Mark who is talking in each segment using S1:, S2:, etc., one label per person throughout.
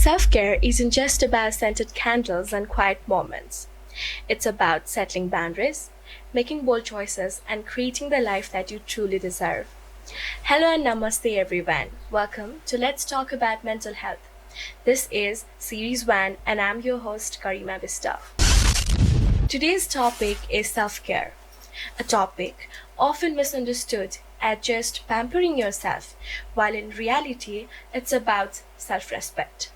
S1: Self-care isn't just about scented candles and quiet moments. It's about settling boundaries, making bold choices, and creating the life that you truly deserve. Hello and namaste everyone. Welcome to Let's Talk About Mental Health. This is Series 1 and I'm your host Garima Bista. Today's topic is self-care, a topic often misunderstood as just pampering yourself, while in reality it's about self-respect.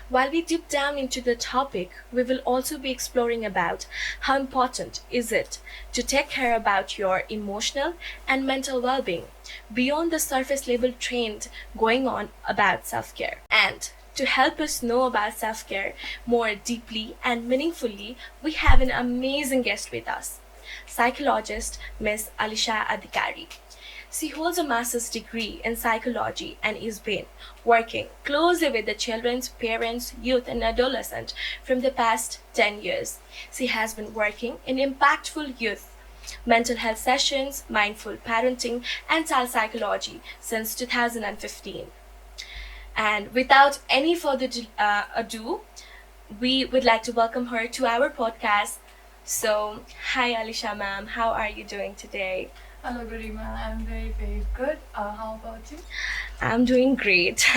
S1: While we deep down into the topic, we will also be exploring about how important is it to take care about your emotional and mental well-being beyond the surface level trend going on about self-care. And to help us know about self-care more deeply and meaningfully, we have an amazing guest with us, psychologist Ms. Alisha Adhikari. She holds a master's degree in psychology and is been working closely with the children's parents, youth and adolescents from the past 10 years. She has been working in impactful youth mental health sessions, mindful parenting and child psychology since 2015. And without any further ado, we would like to welcome her to our podcast. So, hi Alisha ma'am, how are you doing today?
S2: Hello, Garima. I'm very good. How about you?
S1: I'm doing great.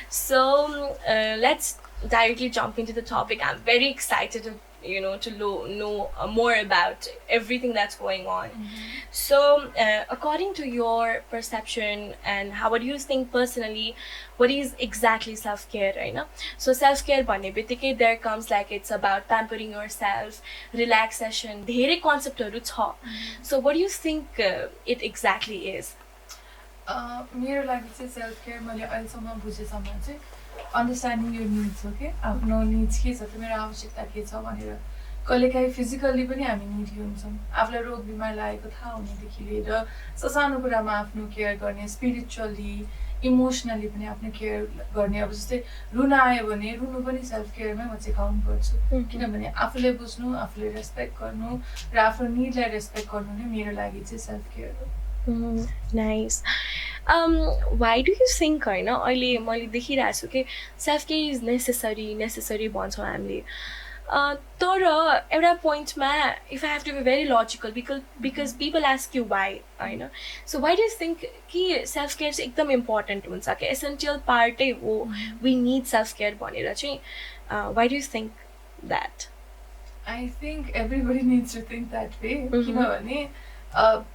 S1: So let's directly jump into the topic. I'm very excited to know more about everything that's going on. So according to your perception and what do you think personally, what is exactly self-care, right now? So self-care भन्ने बित्तिकै there comes like it's about pampering yourself, relaxation, धेरै कन्सेप्टहरु छ. So what do you think it exactly is?
S2: मेरो लागि चाहिँ self care मैले अहिलेसम्म बुझेसम्म चाहिँ अन्डरस्ट्यान्डिङ योर निड्स हो कि आफ्नो निड्स के छ त मेरो आवश्यकता के छ भनेर कहिलेकाहीँ फिजिकल्ली पनि हामी निडी हुन्छौँ आफूलाई रोग बिमार लागेको थाहा हुनेदेखि लिएर ससानो कुरामा आफ्नो केयर गर्ने स्पिरिचुअली इमोसनली पनि आफ्नो केयर गर्ने अब जस्तै रुन आयो भने रुनु पनि सेल्फ केयरमै म सिकाउनु पर्छु किनभने आफूले बुझ्नु आफूले रेस्पेक्ट गर्नु र आफ्नो निडलाई रेस्पेक्ट गर्नु नै मेरो लागि चाहिँ सेल्फ केयर हो.
S1: Nice. Why do you think होइन अहिले मैले देखिरहेको छु कि सेल्फ केयर इज नेसेसरी भन्छौँ हामीले तर एउटा पोइन्टमा if I have to be very logical because people ask you why होइन so why do you think कि सेल्फ केयर चाहिँ एकदम इम्पोर्टेन्ट हुन्छ कि एसेन्सियल पार्टै हो वी निड सेल्फ केयर भनेर चाहिँ why do you think that?
S2: I think everybody needs to think that way किनभने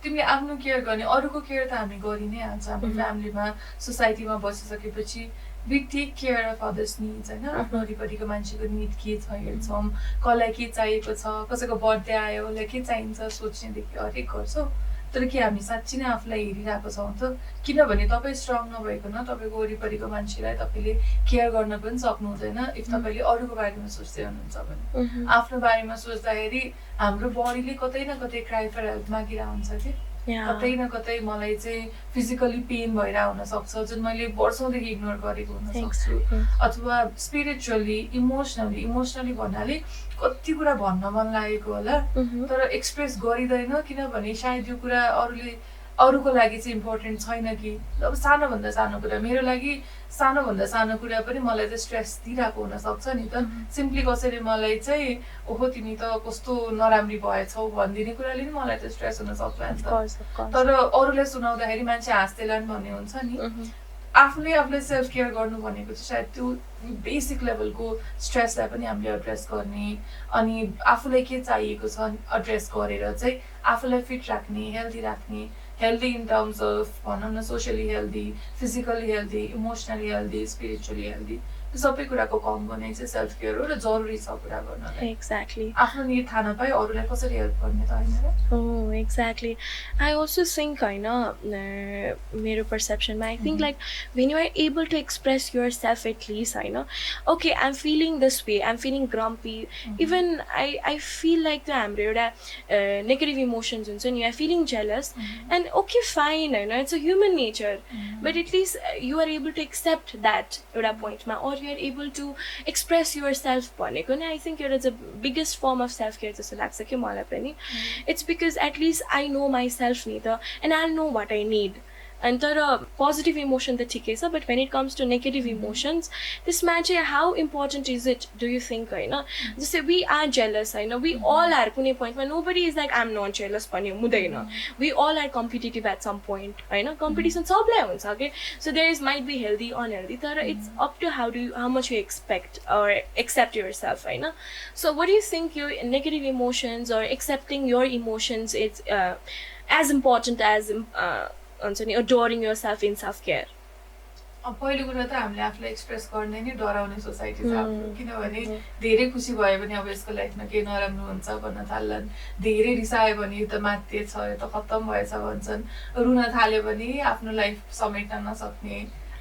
S2: तिमीले आफ्नो केयर गर्ने अरूको केयर त हामी गरि नै हाल्छ हाम्रो फ्यामिलीमा सोसाइटीमा बसिसकेपछि we take care of others needs होइन आफ्नो वरिपरिको मान्छेको निड के छ हेर्छौँ कसलाई के चाहिएको छ कसैको बर्थडे आयो उसलाई के चाहिन्छ सोच्नेदेखि हरेक गर्छौँ तर के हामी साँच्ची नै आफूलाई हेरिरहेको छौँ त किनभने तपाईँ स्ट्रङ नभइकन तपाईँको वरिपरिको मान्छेलाई तपाईँले केयर गर्न पनि सक्नु हुँदैन इफ तपाईँले अरूको बारेमा सोच्दै हुनुहुन्छ भने आफ्नो बारेमा सोच्दाखेरि हाम्रो बडीले कतै न कतै क्राई फर हेल्प मागिरहेको हुन्छ कि कतै न कतै मलाई चाहिँ फिजिकली पेन भइरहेको हुनसक्छ जुन मैले वर्षौँदेखि इग्नोर गरेको हुनसक्छु अथवा स्पिरिचुअली इमोसनली भन्नाले कति कुरा भन्न मन लागेको होला तर एक्सप्रेस गरिँदैन किनभने सायद यो कुरा अरूको लागि चाहिँ इम्पोर्टेन्ट छैन कि अब सानोभन्दा सानो कुरा मेरो लागि सानोभन्दा सानो कुरा पनि मलाई चाहिँ स्ट्रेस दिइरहेको हुनसक्छ नि त सिम्पली कसैले मलाई चाहिँ ओहो तिमी त कस्तो नराम्री भएछौ भनिदिने कुराले नि मलाई त स्ट्रेस हुनसक्छ नि त तर अरूलाई सुनाउँदाखेरि मान्छे हाँस्दैला भन्ने हुन्छ नि आफूले सेल्फ केयर गर्नु भनेको चाहिँ सायद त्यो बेसिक लेभलको स्ट्रेसलाई पनि हामीले एड्रेस गर्ने अनि आफूलाई के चाहिएको छ एड्रेस गरेर चाहिँ आफूलाई फिट राख्ने हेल्दी इन टर्म्स अफ भनौँ न socially healthy physically healthy emotionally healthy spiritually healthy त्यो सबै कुराको कम्बिनेसन चाहिँ सेल्फ केयर हो र जरुरी छ कुरा गर्नलाई एक्ज्याक्टली आफ्नो निड थाहा नपाए अरूलाई कसरी हेल्प गर्ने त होइन
S1: हो एक्ज्याक्टली आई अल्सो थिङ्क होइन मेरो पर्सेप्सनमा I think like when you are able to express yourself at least होइन okay I am feeling this way I am feeling grumpy even I feel like त्यो हाम्रो एउटा negative emotions हुन्छ नि I feeling jealous and okay fine होइन it's a human nature but at least you are able to accept that एउटा पोइन्टमा or you are able to express yourself भनेको नि I think it is the biggest form of self care जस्तो लाग्छ कि मलाई पनि it's because at least I know myself नि त and I'll know what I need And तर positive emotion त ठिकै छ, but when it comes to negative emotions, त्यसमा चाहिँ how important is it, do you think, होइन? जस्तै we are jealous, होइन? We all are कुनै पोइन्टमा, nobody is like I'm not jealous भन्ने हुँदैन. We all are competitive at some point, होइन? Competition सबलाई हुन्छ के. So there is might be healthy, unhealthy, तर it's up to how much you expect or accept yourself, होइन? So what do you think your negative emotions or accepting your emotions is as important as adoring yourself in self-care?
S2: पहिलो कुरा त हामीले आफूलाई express गर्ने नि डराउने society छ हाम्रो, किनभने धेरै खुसी भयो भने अब यसको लाइफमा केही नराम्रो हुन्छ भन्न थाल्छन्, धेरै रिसायो भने यो त मात्य छ, यो त खत्तम भएछ भन्छन्, रुन थाल्यो भने आफ्नो लाइफ समेट्न नसक्ने,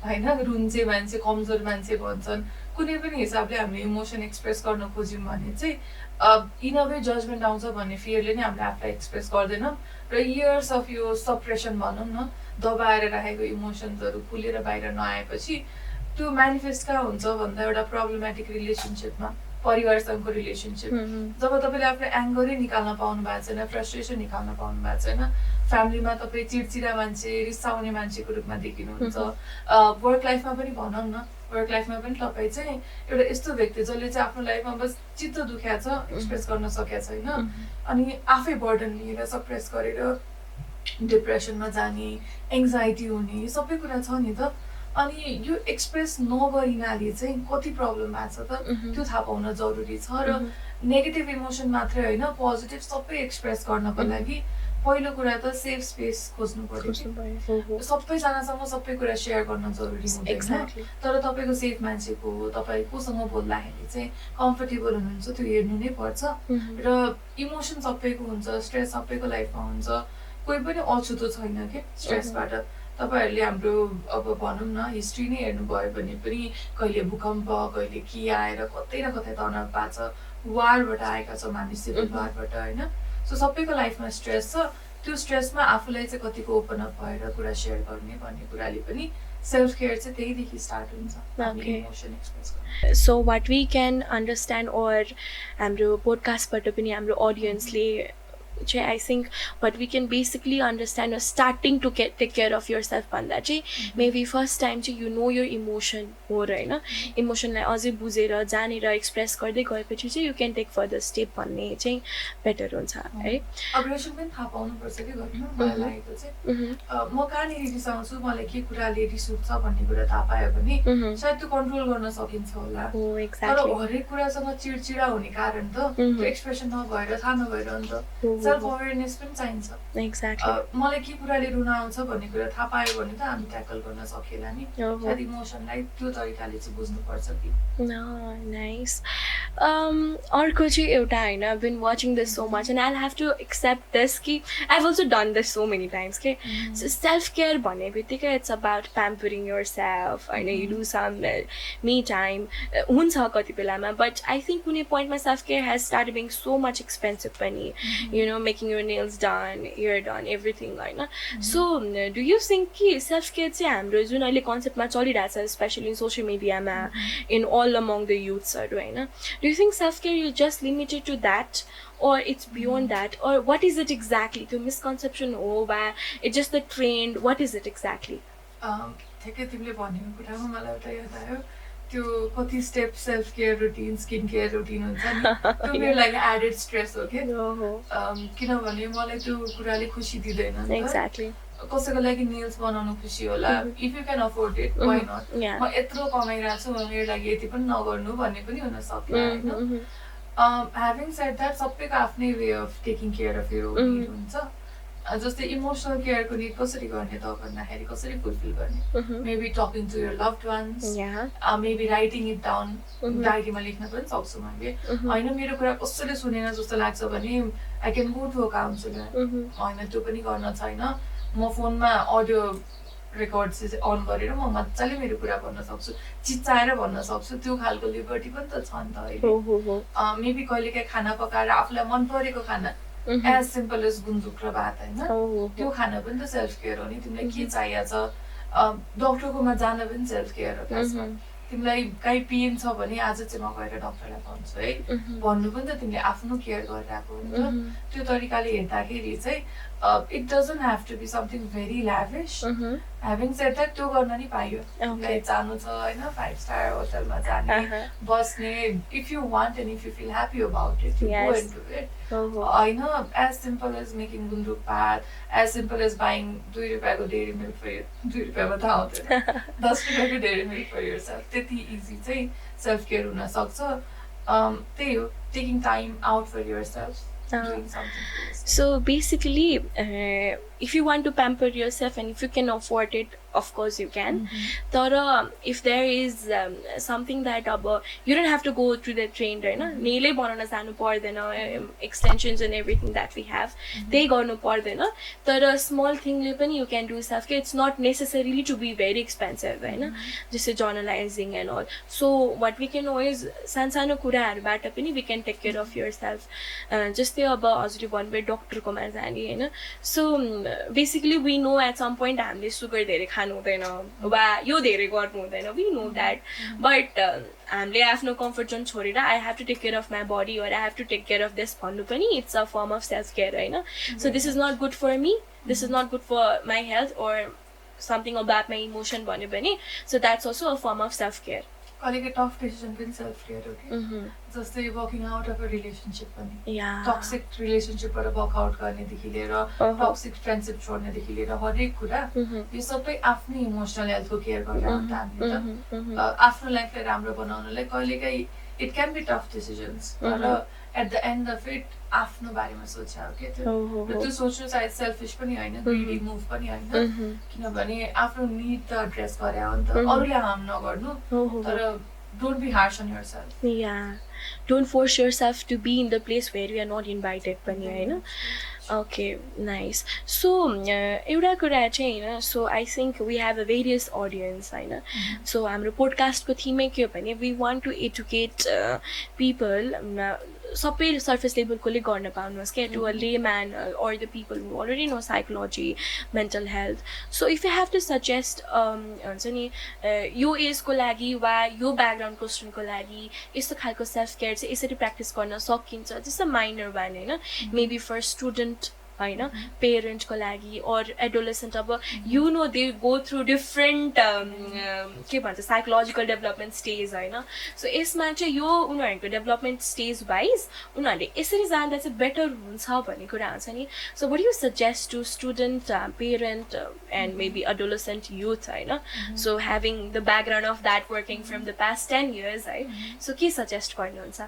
S2: होइन, रुन्छ मान्छे कमजोर मान्छे भन्छन्. कुनै पनि हिसाबले हामीले इमोसन एक्सप्रेस गर्न खोज्यौँ भने चाहिँ इन अ वे जजमेन्ट आउँछ भन्ने फियरले नै हामीले आफूलाई एक्सप्रेस गर्दैनौँ. र इयर्स अफ यो सप्रेसन भनौँ न, दबाएर राखेको इमोसन्सहरू खुलेर बाहिर नआएपछि त्यो म्यानिफेस्ट कहाँ हुन्छ भन्दा एउटा प्रब्लमेटिक रिलेसनसिपमा, परिवारसँगको रिलेसनसिप. जब तपाईँले आफ्नो एङ्गरै निकाल्न पाउनु भएको छैन, फ्रस्ट्रेसन निकाल्न पाउनु भएको छैन, फ्यामिलीमा तपाईँ चिडचिडा मान्छे, रिसाउने मान्छेको रूपमा देखिनुहुन्छ. वर्क लाइफमा पनि भनौँ न, वर्क लाइफमा पनि तपाईँ चाहिँ एउटा यस्तो व्यक्ति जसले चाहिँ आफ्नो लाइफमा बस चित्त दुख्या छ, एक्सप्रेस गर्न सकेको छैन, अनि आफै बर्डन लिएर सप्रेस गरेर डिप्रेसनमा जाने, एङ्जाइटी हुने, सबै कुरा छ नि त. अनि यो एक्सप्रेस नगरिनाले चाहिँ कति प्रब्लम भएको छ त, त्यो थाहा पाउन जरुरी छ. र नेगेटिभ इमोसन मात्रै होइन, पोजिटिभ सबै एक्सप्रेस गर्नको लागि पहिलो कुरा त सेफ स्पेस खोज्नु पर्यो. सबैजनासँग सबै कुरा सेयर गर्न जरुरी हुँदैन, तर तपाईँको सेफ मान्छेको, तपाईँ कोसँग बोल्दाखेरि चाहिँ कम्फर्टेबल हुनुहुन्छ त्यो हेर्नु नै पर्छ. र इमोसन सबैको हुन्छ, स्ट्रेस सबैको लाइफमा हुन्छ, कोही पनि अछुतो छैन के स्ट्रेसबाट. तपाईँहरूले हाम्रो अब भनौँ न हिस्ट्री नै हेर्नुभयो भने पनि कहिले भूकम्प, कहिले के आएर कतै न कतै तनाव पाएको छ, वारबाट आएका छ मानिस, सिभिल वारबाट, होइन. सो सबैको लाइफमा स्ट्रेस छ. त्यो स्ट्रेसमा आफूलाई चाहिँ कतिको ओपन अप भएर कुरा सेयर गर्ने भन्ने कुराले पनि सेल्फ केयर चाहिँ त्यहीदेखि स्टार्ट हुन्छ, इमोसन एक्सप्रेस गर्न.
S1: So what we can understand और हाम्रो पोडकास्टबाट पनि हाम्रो अडियन्सले चाहिँ I think what we can basically understand or starting to take care of yourself भन्दा चाहिँ मेबी फर्स्ट टाइम चाहिँ you know your emotion हो र, होइन, इमोसनलाई अझै बुझेर जानेर एक्सप्रेस गर्दै गएपछि चाहिँ you can take further step भन्ने चाहिँ बेटर हुन्छ है.
S2: अग्रेसन पनि थाहा पाउनुपर्छ कि गर्नु. मलाई लागेको चाहिँ म कहाँनिर रिसाउँछु, मलाई के कुराले रिस उठ्छ भन्ने कुरा थाहा पायो भने सायद त्यो कन्ट्रोल गर्न सकिन्छ होला. तर हरेक कुरासँग चिडचिडा हुने कारण त त्यो एक्सप्रेसन नभएर, थाहा नभएर अन्त सेल्फ अवेरनेस पनि चाहिन्छ. मलाई के कुराले रुन आउँछ भन्ने कुरा थाहा पायो भने त हामी ट्याकल गर्न सकिएला नि. सायद इमोसनलाई त्यो तरिकाले चाहिँ बुझ्नुपर्छ कि.
S1: नाइस. अर्को चाहिँ एउटा, होइन, I've been watching this so much and I'll have to accept this कि I've also done this so many times के. So self care भन्ने बित्तिकै it's about pampering yourself, होइन, you do some me time हुन्छ कति बेलामा, but I think कुनै पोइन्टमा self care has started being so much expensive पनि, you know, making your nails done, hair done, everything, होइन. So do you think कि self care चाहिँ हाम्रो जुन अहिले कन्सेप्टमा चलिरहेछ, especially in social mediaमा, in all among the youthsहरू, होइन, do you think self care is just limited to that or it's beyond that, or what is it exactly? त्यो misconception हो वा it's just the trend, what is it exactly?
S2: ठिकै तिमीले भनेको कुरामा मलाई एउटा याद आयो, त्यो कति step self care routine, skin care routine हुन्छ नि, त्यो मेरो लागि एडेड स्ट्रेस हो के. किनभने मलाई त्यो कुराले खुसी दिँदैन. एक्ज्याक्टली. कसैको लागि नेल्स बनाउनु खुसी होला, if you can afford it, why not. म यत्रो कमाइरहेको छु, मेरो लागि यति पनि नगर्नु भन्ने पनि हुन सक्ला, होइन. ह्याभिङ सेड द्याट सबैको आफ्नै way of taking care of your own need हुन्छ. जस्तै इमोसनल केयरको निड कसरी गर्ने त भन्दाखेरि कसरी फुलफिल गर्ने, maybe talking to your loved ones, maybe writing it down, डायरीमा लेख्न पनि सक्छु मैले, होइन. मेरो कुरा कसैले सुनेन जस्तो लाग्छ भने I can go to a counsellor, होइन, त्यो पनि गर्न छैन. म फोनमा अडियो रेकर्ड अन गरेर म मजाले मेरो कुरा भन्न सक्छु, चिच्चाएर भन्न सक्छु, त्यो खालको लिबर्टी पनि त छ नि त अहिले. मेबी कहिलेकाहीँ खाना पकाएर आफूलाई मन परेको खाना, एज सिम्पल एज गुन्द्रुक र भात, होइन, त्यो खाना पनि त सेल्फ केयर हो नि. तिमीलाई के चाहिएको छ, डक्टरकोमा जान पनि सेल्फ केयर हो. खासमा तिमीलाई काहीँ पेन छ भने आज चाहिँ म गएर डक्टरलाई भन्छु है भन्नु पनि त तिमीले आफ्नो केयर गरिरहेको हो नि त. त्यो तरिकाले हेर्दाखेरि चाहिँ it doesn't have to be something very lavish. Having said that, त्यो गर्न नि पाइयो. Like जानु छ हैन 5-star होटलमा जाने बस्ने. If you want and if you feel happy about it, you go and do it. हैन as simple as making gundruk bhat, as simple as buying 2 रुपैयाँको dairy milk for you. 2 रुपैयाँमा त आउँदैन. 10 रुपैयाँको dairy milk for yourself. त्यति easy चाहिँ self care हुन सक्छ. त्यही हो, taking time out for yourself. Doing something for yourself.
S1: So basically, if you want to pamper yourself and if you can afford it, of course you can. But if there is something that you don't have to go to the train, right? Nailai banana janu pardena, extensions and everything that we have, they garnu pardena. But a small thing you can do self care. It's not necessarily to be very expensive, right? Just journalizing and all. So what we can always sansano kuraharu bata pani we can take care of yourself. Just the हजुरले भन्नुभयो डक्टरको मा जाने हैन. So basically we know at some point हामीले sugar धेरै खानु हुँदैन वा यो धेरै गर्नु हुँदैन. We know that. But हामीले आफ्नो कम्फर्ट जोन छोडेर I have to take care of my body or I have to take care of this भन्नु पनि it's a form of self care हैन. So this is not good for me, this is not good for my health or something about my emotion भन्यो भने so that's also a form of self care.
S2: कहिलेकाहीँ tough decision पनि self care हो कि. जस्तै working out of a relationship पनि, toxic रिलेसनसिपबाट work out गर्नेदेखि लिएर toxic friendship छोड्नेदेखि लिएर हरेक कुरा यो सबै आफ्नै इमोसनल हेल्थको केयर गरेर हो त हामीले त. आफ्नो लाइफलाई राम्रो बनाउनलाई कहिलेकाहीँ it can be tough decisions, तर at the end of it आफ्नो बारेमा सोच्छ हो के त्यो. र त्यो सोच्नु सायद सेल्फिस पनि होइन, ग्रिडी मुभ पनि होइन, किनभने आफ्नो निड त एड्रेस गरे हो नि त. अरूले हार्म नगर्नु, तर don't be harsh on yourself.
S1: Yeah, don't force yourself to be in the place where you are not invited pani हैन. Okay, nice. So एउटा कुरा चाहिँ हैन, so I think we have a various audience हैन. So हाम्रो podcast को theme के हो भने we want to educate people, सबै surface level कोले गर्न पाउनुहोस् के, to a layman or the people who already know psychology, mental health. So if you have to suggest हुन्छ नि यो एज को लागि वा यो ब्याकग्राउन्ड को स्टुडेन्ट को लागि यस्तो खालको सेल्फ केयर चाहिँ यसरी प्र्याक्टिस गर्न सकिन्छ, जस्तो माइनर वान हैन, मेबी फर स्टुडेन्ट हैन, पेरेन्ट को लागि और एडोलेसेन्ट. अब you know they go through different के भन्छ साइकोलोजिकल डेभलपमेन्ट स्टेज हैन. सो यसमा चाहिँ यो उनीहरूको डेभलपमेन्ट स्टेज वाइज उनीहरूले यसरी जाँदा चाहिँ बेटर हुन्छ भन्ने कुरा हुन्छ नि. So what you suggest to student, parent and maybe adolescent youth हैन. So having the background of that working from the past 10 years है, सो के सजेस्ट गर्नुहुन्छ?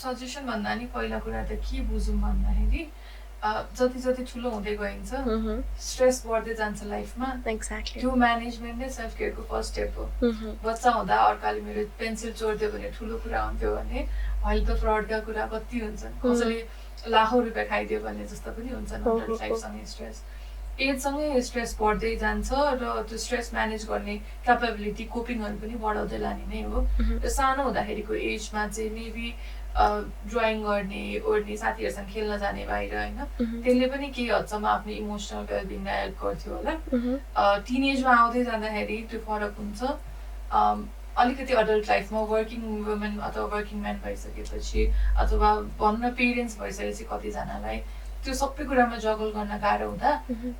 S2: सजेसन भन्दा नि पहिला कुरा त के बुझौँ भन्दाखेरि जति जति ठुलो हुँदै गइन्छ स्ट्रेस बढ्दै जान्छ लाइफमा.
S1: एक्ज्याक्टली.
S2: त्यो म्यानेजमेन्ट नै सेल्फ केयरको फर्स्ट स्टेप हो. बच्चा हुँदा अर्काले मेरो पेन्सिल चोरिदियो भने ठुलो कुरा हुन्थ्यो भने अहिले त फ्रडका कुरा कति हुन्छन्, कसैले लाखौँ रुपियाँ खाइदियो भने जस्तो पनि हुन्छन्. लाइफसँगै स्ट्रेस, एजसँगै स्ट्रेस बढ्दै जान्छ र त्यो स्ट्रेस म्यानेज गर्ने क्यापेबिलिटी, कोपिङहरू पनि बढाउँदै लाने नै हो. र सानो हुँदाखेरिको एजमा चाहिँ मेबी ड्रइङ गर्ने ओर्ने, साथीहरूसँग खेल्न जाने बाहिर होइन, त्यसले पनि केही हदसम्म आफ्नो इमोसनल वेलबिङलाई हेल्प गर्थ्यो होला. टिनेजमा आउँदै जाँदाखेरि त्यो फरक हुन्छ. अलिकति अडल्ट लाइफमा वर्किङ वुमेन अथवा वर्किङ म्यान भइसकेपछि अथवा भन्न पेरेन्ट्स भइसकेपछि कतिजनालाई त्यो सबै कुरामा जगल गर्न गाह्रो हुँदा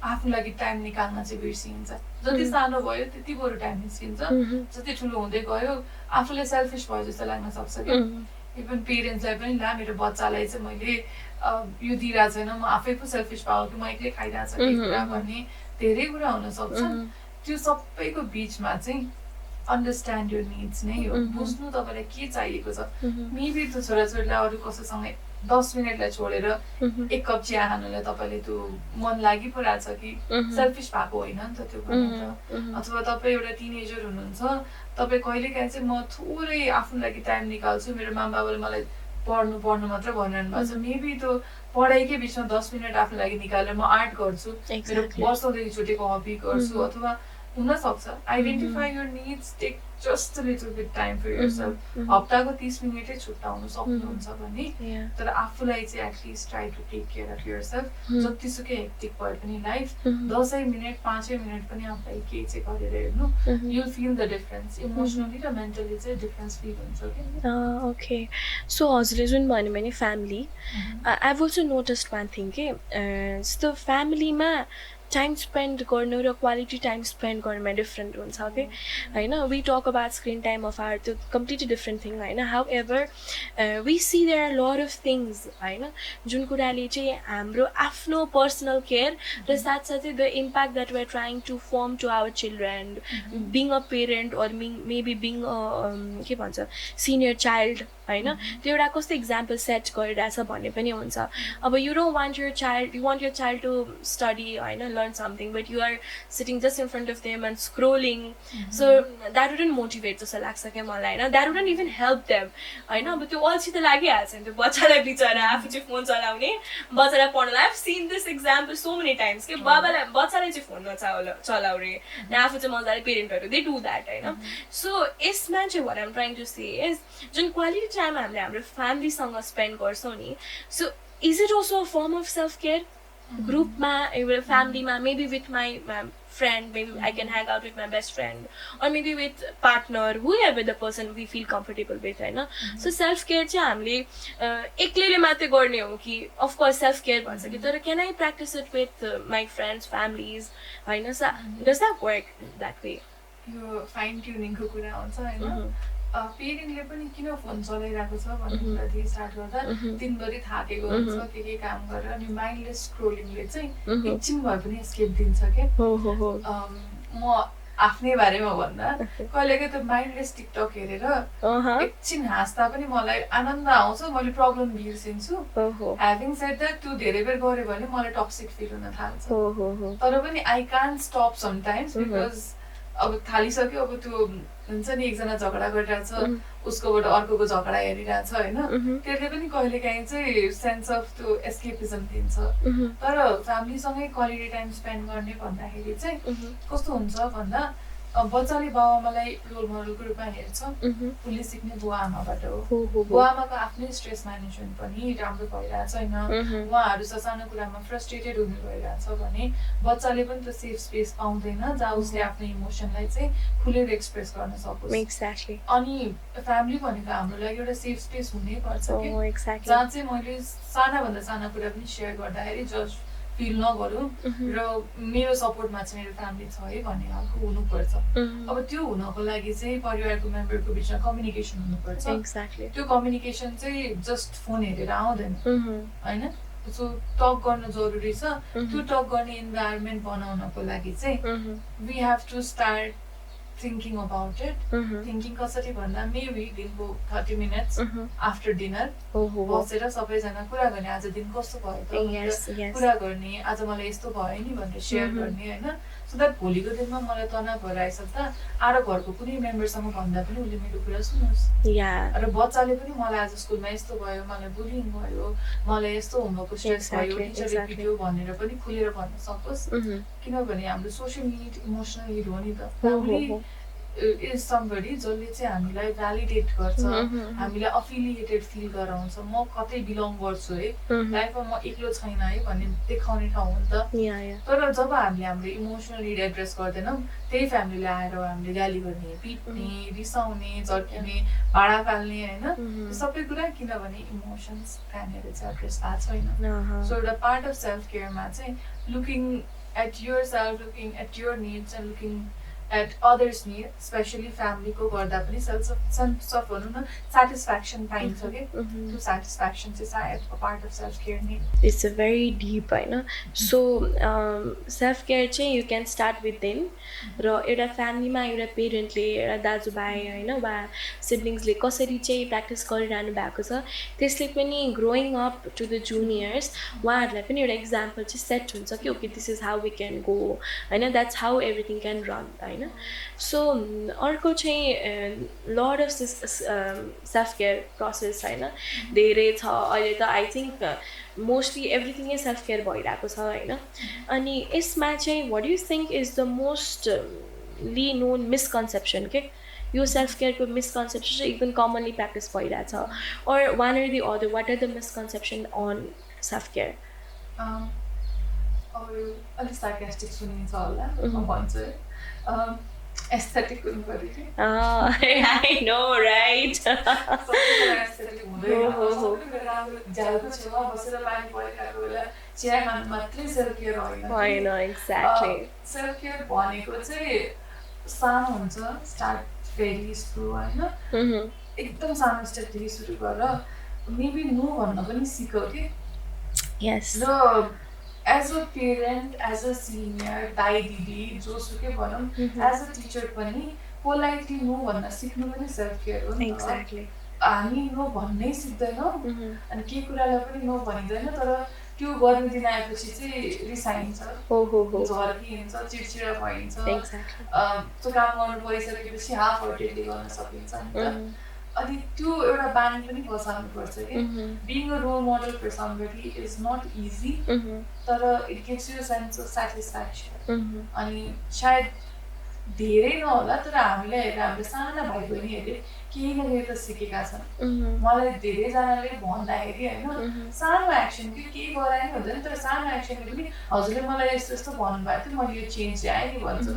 S2: आफ्नो लागि टाइम निकाल्न चाहिँ बिर्सिन्छ. जति सानो भयो त्यति बरु टाइम निस्किन्छ, जति ठुलो हुँदै गयो आफूले सेल्फिस भयो जस्तो लाग्न सक्छ कि. इभन पेरेन्ट्सलाई पनि ला मेरो बच्चालाई चाहिँ मैले यो दिइरहेको छैन, म आफै पो सेल्फिस पाऊ कि म एक्लै खाइरहेको छु कुरा भन्ने धेरै कुरा हुनसक्छ. त्यो सबैको बिचमा चाहिँ अन्डरस्ट्यान्ड योर निड्स नै हो. बुझ्नु तपाईँलाई के चाहिएको छ. मेबी त्यो छोराछोरीलाई अरू कसैसँग 10 मिनटलाई छोडेर एक कप चिया खानुलाई तपाईँले त्यो मन लागि पो रहेछ कि सेल्फिस भएको होइन नि त त्यो पनि त. अथवा तपाईँ एउटा टिनेजर हुनुहुन्छ, तपाईँ कहिलेकाहीँ चाहिँ म थोरै आफ्नो लागि टाइम निकाल्छु, मेरो मामा बाबाले मलाई पढ्नु मात्र भनिरहनु भएको छ, मेबी त्यो पढाइकै बिचमा 10 मिनट आफ्नो लागि निकालेर म आर्ट गर्छु, मेरो वर्षौँदेखि छुटेको हबी गर्छु, अथवा हुनसक्छ. Identify your needs, take just a little bit time for yourself. हप्ताको 30 मिनेटै छुट्याउनु सक्नुहुन्छ भने तर आफूलाई चाहिँ at least try to take care of yourself जतिसुकै हेक्टिक भए पनि लाइफ 10 मिनट 5 मिनट पनि आफूलाई केही चाहिँ गरेर हेर्नु you feel the difference emotionally र मेन्टली चाहिँ डिफरेन्स फिल हुन्छ कि
S1: ओके सो हजुरले जुन भन्यो भने family I have also noticed one thing के जस्तो फ्यामिलीमा टाइम स्पेन्ड गर्नु र क्वालिटी टाइम स्पेन्ड गर्नुमा डिफ्रेन्ट हुन्छ कि होइन we talk about screen time of our त्यो कम्प्लिटली डिफ्रेन्ट थिङ होइन however we see there are lot of things होइन जुन कुराले चाहिँ हाम्रो आफ्नो पर्सनल केयर र साथसाथै the impact that we're trying to form to our children being a parent or maybe being के भन्छ सिनियर चाइल्ड होइन त्यो एउटा कस्तो इक्जाम्पल सेट गरिरहेछ भन्ने पनि हुन्छ अब you don't want your child to study होइन learn something but you are sitting just in front of them and scrolling so that wouldn't motivate जस्तो लाग्छ क्या मलाई होइन that wouldn't even help them होइन अब त्यो अल्छी त लागिहाल्छ नि त्यो बच्चालाई बिचरा आफू चाहिँ फोन चलाउने बच्चालाई पढ्नलाई I've seen this example so many times कि बाबालाई बच्चालाई चाहिँ फोन चलाउने र आफू चाहिँ मजाले पेरेन्टहरू they do that होइन so यसमा चाहिँ what I'm trying to say is जुन क्वालिटी टाइम हामीले हाम्रो फ्यामिलीसँग स्पेन्ड गर्छौँ नि so is it also a form of self-care ग्रुपमा फ्यामिलीमा maybe with my friend maybe I can hang out with my best friend or maybe with partner whoever the person we feel comfortable with होइन so self care चाहिँ हामीले एक्लैले मात्रै गर्ने हो कि of course self care भन्छ कि तर can I practice it with my friends families होइन does that work that way
S2: यो फाइन ट्युनिङको कुरा हुन्छ होइन पेरेन्टले पनि किन फोन चलाइरहेको छ भन्ने कुरादेखि स्टार्ट गर्दा दिनभरि थाकेको हुन्छ के काम गरेर अनि माइन्डलेस स्क्रोलिङले चाहिँ एकछिन भए पनि एस्केप दिन्छ क्या म आफ्नै बारेमा भन्दा कहिलेकै त माइन्डलेस टिकटक हेरेर एकछिन हाँस्दा पनि मलाई आनन्द आउँछ मैले प्रब्लम बिर्सिन्छु ह्याभिङ सेड द्याट त्यो धेरै बेर गऱ्यो भने मलाई टक्सिक फिल हुन थाल्छ तर पनि I can't stop sometimes because अब थालिसक्यो अब त्यो हुन्छ नि एकजना झगडा गरिरहेछ उसकोबाट अर्कोको झगडा हेरिरहेछ होइन त्यसले पनि कहिलेकाहीँ चाहिँ सेन्स अफ त्यो एस्केपिजम दिन्छ तर फ्यामिलीसँगै क्वालिटी टाइम स्पेन्ड गर्ने भन्दाखेरि चाहिँ कस्तो हुन्छ भन्दा बच्चाले बाउ आमालाई रोल मोडलको रूपमा हेर्छ उसले सिक्ने बुवा आमाबाट हो बुवा आमाको आफ्नै स्ट्रेस म्यानेजमेन्ट पनि राम्रो भइरहेको छैन उहाँहरू सानो कुरामा फ्रस्ट्रेटेड हुने भइरहेछ भने बच्चाले पनि त सेफ स्पेस पाउँदैन जहाँ उसले आफ्नो इमोसनलाई चाहिँ खुलेर एक्सप्रेस गर्न सकोस् अनि फ्यामिली भनेको हाम्रो लागि एउटा सेफ स्पेस हुनैपर्छ कि जहाँ चाहिँ मैले सानाभन्दा साना कुरा पनि सेयर गर्दाखेरि जस्ट फिल नगरौँ र मेरो सपोर्टमा चाहिँ मेरो फ्यामिली छ है भन्ने खालको हुनुपर्छ अब त्यो हुनको लागि चाहिँ परिवारको मेम्बरको बिचमा कम्युनिकेसन हुनुपर्छ त्यो कम्युनिकेसन चाहिँ जस्ट फोन हेरेर आउँदैन होइन सो टक गर्न जरुरी छ त्यो टक गर्ने इन्भाइरोमेन्ट बनाउनको लागि चाहिँ we have to start thinking about it thinking कसरी भन्दा मेबी दिनको 30 minutes आफ्टर डिनर बसेर सबैजना कुरा गर्ने आज दिन कस्तो भयो त कुरा गर्ने आज मलाई यस्तो भयो नि भनेर सेयर गर्ने होइन सो द्याट भोलिको दिनमा मलाई तनाव भएर आइसक्दा आएर घरको कुनै मेम्बरसँग भन्दा पनि उसले मेरो कुरा सुनोस् र बच्चाले पनि मलाई आज स्कुलमा यस्तो भयो मलाई बुलिङ भयो मलाई यस्तो होमवर्कको स्ट्रेस भयो टिचरले पिट्यो भनेर पनि खुलेर भन्न सकोस् किनभने हाम्रो सोसियल निड इमोसनल निड हो नि त फ्यामिली इज समबडी जसले चाहिँ हामीलाई भ्यालिडेट गर्छ हामीलाई अफिलिएटेड फिल गराउँछ म कतै बिलोङ गर्छु है लाइफमा म एक्लो छैन है भन्ने देखाउने ठाउँ हो नि त तर जब हामीले हाम्रो इमोसनल निड एड्रेस गर्दैनौँ त्यही फ्यामिलीले आएर हामीले गाली गर्ने पिट्ने रिसाउने झर्किने भाडा फाल्ने होइन सबै कुरा किनभने इमोसन्स त्यहाँनिर चाहिँ एड्रेस भएको छैन सो एउटा पार्ट अफ सेल्फ केयरमा चाहिँ looking at yourself looking at your needs and looking at others need especially family को गर्दा पनि sense of भनौँ न satisfaction पाइन्छ के त्यो satisfaction चाहिँ सायद a part of self care need
S1: it's a very deep होइन so self care चाहिँ you can start within र एउटा फ्यामिलीमा एउटा पेरेन्टले एउटा दाजुभाइ होइन वा सिब्लिङ्सले कसरी चाहिँ प्र्याक्टिस गरिरहनु भएको छ त्यसले पनि growing up to the juniors उहाँहरूलाई पनि एउटा इक्जाम्पल चाहिँ सेट हुन्छ कि okay this is how we can go होइन that's how everything can run होइन सो अर्को चाहिँ lot of this self care process होइन धेरै छ अहिले त आई थिङ्क मोस्टली एभ्रिथिङ नै सेल्फ केयर भइरहेको छ होइन अनि यसमा चाहिँ what you think is the mostly known misconception के यो सेल्फ केयरको मिसकन्सेप्सन चाहिँ एकदम कमनली प्र्याक्टिस भइरहेछ or one or the other, what are the misconceptions on self care?
S2: अब यो अलिक सार्कास्टिक सुनिन्छ होला म भन्छु है एस्थेटिक हुनु पर्यो कि
S1: I know, right?
S2: एस्थेटिक हुँदैन राम्रो झ्यालको छेउमा बसेर पानी परिरहेको बेला चिया खानु मात्रै सेल्फ केयर होइन
S1: exactly.
S2: सेल्फ केयर भनेको चाहिँ सानो हुन्छ स्टार्ट भेरी स्लो होइन एकदम सानो स्टेपदेखि सुरु गरेर मेबी नो भन्न पनि सिकौ कि
S1: Yes.
S2: र as a parent as a senior दाइ दिदी जोसुकै भनौँ एज अ टिचर पनि पोलाइटली नो भन्न सिक्नु पनि सेल्फ केयर हो नि
S1: Exactly.
S2: हामी नो भन्नै सिक्दैनौँ अनि केही कुरालाई पनि नो भनिँदैन तर त्यो गर्ने दिन आएपछि चाहिँ रिसाइन्छ झर्किन्छ चिडचिडा भइन्छ त्यो काम गर्नु परिसकेपछि हाफ हार्टेडली गर्न सकिन्छ नि त अनि त्यो एउटा बानी पनि बसाल्नुपर्छ कि being a role model for somebody is not easy तर it gives you sense of satisfaction अनि सायद धेरै नहोला तर हामीलाई हेरेर हाम्रो साना भाइ बहिनीहरूले केही न केही त सिकेका छन् मलाई धेरैजनाले भन्दाखेरि होइन सानो एक्सन कि केही गराए नि हुँदैन तर सानो एक्सनले पनि हजुरले मलाई यस्तो यस्तो भन्नुभएको थियो मैले यो चेन्ज ल्याएँ नि भन्छ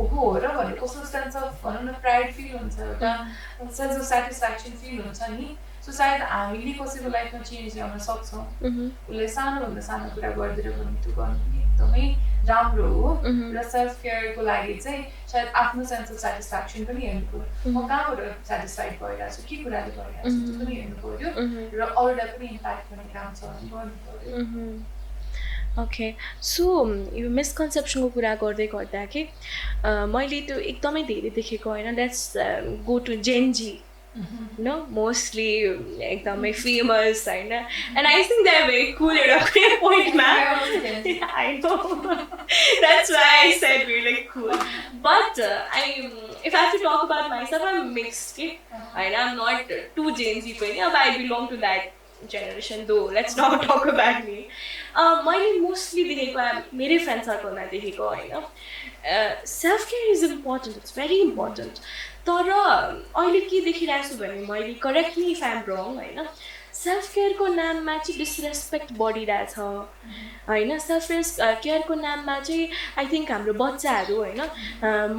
S2: ओहो हो र भने कस्तो सेन्स अफ भनौँ न प्राइड फिल हुन्छ एउटा सेन्स अफ सेटिस्फ्याक्सन फिल हुन्छ नि सो सायद हामीले कसैको लाइफमा चेन्ज ल्याउन सक्छौँ उसले सानोभन्दा सानो कुरा गरिदिएर पनि त्यो गर्नु पनि एकदमै राम्रो हो र सेल्फ केयरको लागि चाहिँ सायद आफ्नो सेन्स अफ सेटिस्फ्याक्सन पनि हेर्नु पऱ्यो म कहाँबाट सेटिस्फाइड भइरहेको छु के कुराले भइरहेको छु त्यो पनि हेर्नु पऱ्यो र अरूलाई पनि इम्प्याक्ट गर्ने काम छ भने गर्नु पऱ्यो
S1: ओके सो यो मिसकन्सेप्सनको कुरा गर्दै गर्दा कि मैले त्यो एकदमै धेरै देखेको होइन that's go to Gen Z no mostly एकदमै फेमस होइन and I think they're very cool at a point man I know that's why I said we're like cool but if I have to talk about myself I'm mixed and I'm not too Gen Z but I belong to that generation though let's not talk about me मैले mostly देखेको मेरै friend सर्कलमा देखेको होइन self care is important it's very important तर अहिले के देखिरहेको छु भने मैले करेक्टली इफ आइएम रङ होइन सेल्फ केयरको नाममा चाहिँ डिसरेस्पेक्ट बढिरहेछ होइन सेल्फ केयरको नाममा चाहिँ आई थिङ्क हाम्रो बच्चाहरू होइन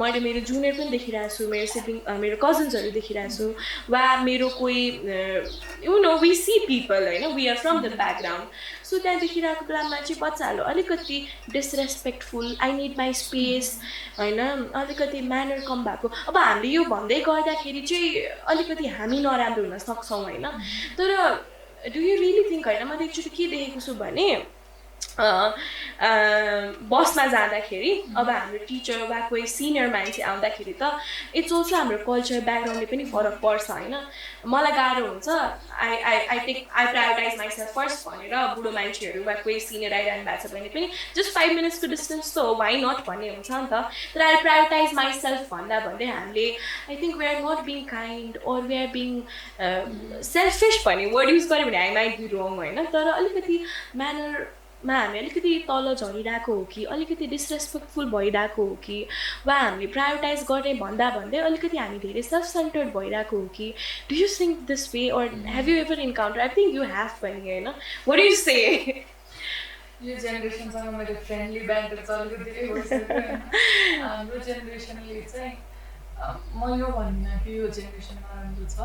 S1: मैले मेरो जुनियर पनि देखिरहेको छु मेरो सिब्लिङ मेरो कजन्सहरू देखिरहेको छु वा मेरो कोही you know we see people होइन we are from the background so त्यहाँ देखिरहेको बेलामा चाहिँ बच्चाहरू अलिकति disrespectful I need my space होइन अलिकति म्यानर कम भएको अब हामीले यो भन्दै गर्दाखेरि चाहिँ अलिकति हामी नराम्रो हुन सक्छौँ होइन तर डु यु रियली थिङ्क होइन मैले एकचोटि के देखेको छु भने बसमा जाँदाखेरि अब हाम्रो टिचर वा कोही सिनियर मान्छे आउँदाखेरि त इट्स अल्सो हाम्रो कल्चर ब्याकग्राउन्डले पनि फरक पर्छ होइन मलाई गाह्रो हुन्छ आई प्रायोरिटाइज माइसेल्फ फर्स्ट भनेर बुढो मान्छेहरू वा कोही सिनियर आइरहनु भएको छ भने पनि जस्ट 5 मिनट्सको डिस्टेन्स त हो वाइ नट भन्ने हुन्छ नि त तर आई प्रायोरिटाइज माइसेल्फ भन्दा भन्दै हामीले I think we are not being kind or we are being selfish भन्ने वर्ड युज गऱ्यो भने आई माइट बी रङ होइन तर अलिकति म्यानरमा हामी अलिकति तल झरिरहेको हो कि अलिकति डिसरेस्पेक्टफुल भइरहेको हो कि वा हामीले प्रायोरिटाइज गर्ने भन्दा भन्दै अलिकति हामी धेरै सेल्फ सेन्टर्ड भइरहेको हो कि do you think this way or have you ever encounter I think you have पनि होइन व्हाट डु यु से
S2: यो जेनेरेसनसँग मेरो फ्रेन्डली ब्यान्डर चलेको धेरै भइसक्यो हाम्रो जेनेरेसनले चाहिँ म यो भन्दिनँ कि यो जेनेरेसन नराम्रो छ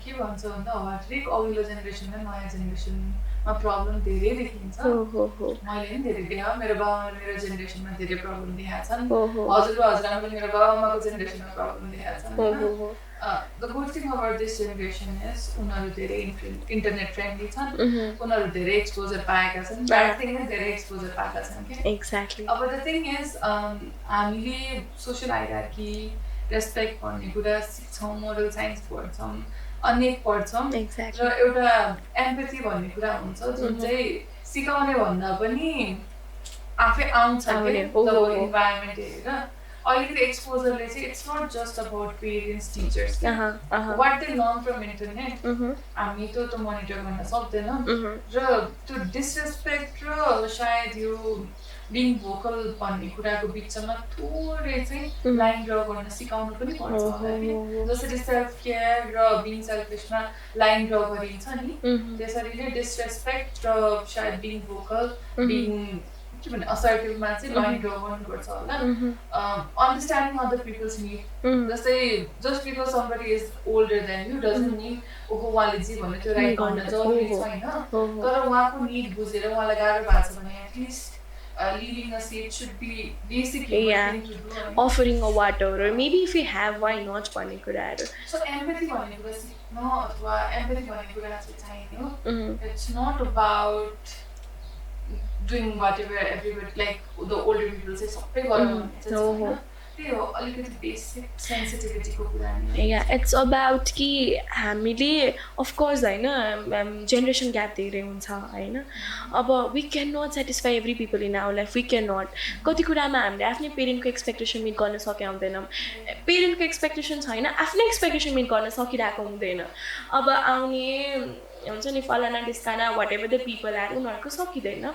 S2: के भन्छ भन्दा हरेक अघिल्लो जेनेरेसन र नयाँ जेनेरेसनमा प्रब्लम धेरै देखिन्छ मैले पनि धेरै देखाएँ मेरो बाबामा मेरो जेनेरेसनमा धेरै प्रब्लम देखाएको छन् हजुरआमा पनि मेरो बाबामाको जेनेरेसनमा प्रब्लम देखाएको छन् the good thing about this generation is उनीहरू धेरै इन्टरनेट फ्रेन्डली छन् उनीहरू धेरै एक्सपोजर पाएका छन् ब्याड थिङ नै धेरै एक्सपोजर पाएका छन् कि
S1: एक्ज्याक्टली
S2: अब द थिङ इज हामीले सोसियल हायरार्की रेस्पेक्ट भन्ने कुरा सिक्छौँ मोरल साइन्स पढ्छौँ अनेक पढ्छौँ र एउटा एम्पथी भन्ने कुरा हुन्छ जुन चाहिँ सिकाउने भन्दा पनि आफै आउँछ इन्भाइरोमेन्ट हेरेर अहिलेको एक्सपोजरले चाहिँ it's not just about parents teachers what they learn from internet हामी त्यो मोनिटर गर्न सक्दैनौँ र त्यो डिसरेस्पेक्ट र सायद यो बिङ भोकल भन्ने कुराको बिचमा थोरै चाहिँ लाइन ड्र गर्न सिकाउनु पनि पर्छ होला कि जसरी सेल्फ केयर र बिङ सेल्फिसमा लाइन ड्र गरिन्छ नि त्यसरी नै डिसरेस्पेक्ट र सायद बिङ भोकल बिङ के भन्ने असर्टिभमा चाहिँ लाइन ड्र गर्नुपर्छ होला अन्डरस्ट्यान्डिङ अदर पिपल्स निड जस्तै just because somebody is older than you doesn't mean ओहो उहाँले जे भन्यो त्यो राइट गर्न जरुरी छैन तर उहाँको निड बुझेर उहाँलाई गाह्रो भएको छ भने at least leaving a seat should be basically what you do.
S1: Offering a water or maybe if you have, why not भन्ने कुराहरु.
S2: So empathy भन्ने कुरा सिक्नु अथवा empathy भन्ने कुरा चाहिँ चाहियो. It's not about doing whatever everybody like the older people say सबै गर्नु भन्ने त्यही हो अलिकति बेसिक सेन्सिटिभिटीको कुरा नि.
S1: Yeah, it's about कि हामीले of course हैन जेनेरेसन ग्याप धेरै हुन्छ हैन. अब we cannot satisfy every people in our life. We cannot. कति कुरामा हामीले आफ्नै पेरेन्टको एक्सपेक्टेसन मिट गर्न सके हुँदैनौँ. पेरेन्टको एक्सपेक्टेसन छैन आफ्नै एक्सपेक्टेसन मिट गर्न सकिरहेको हुँदैन. अब आउने हुन्छ नि फलाना डिस्काना वाट एभर द पिपल आएर उनीहरूको सकिँदैन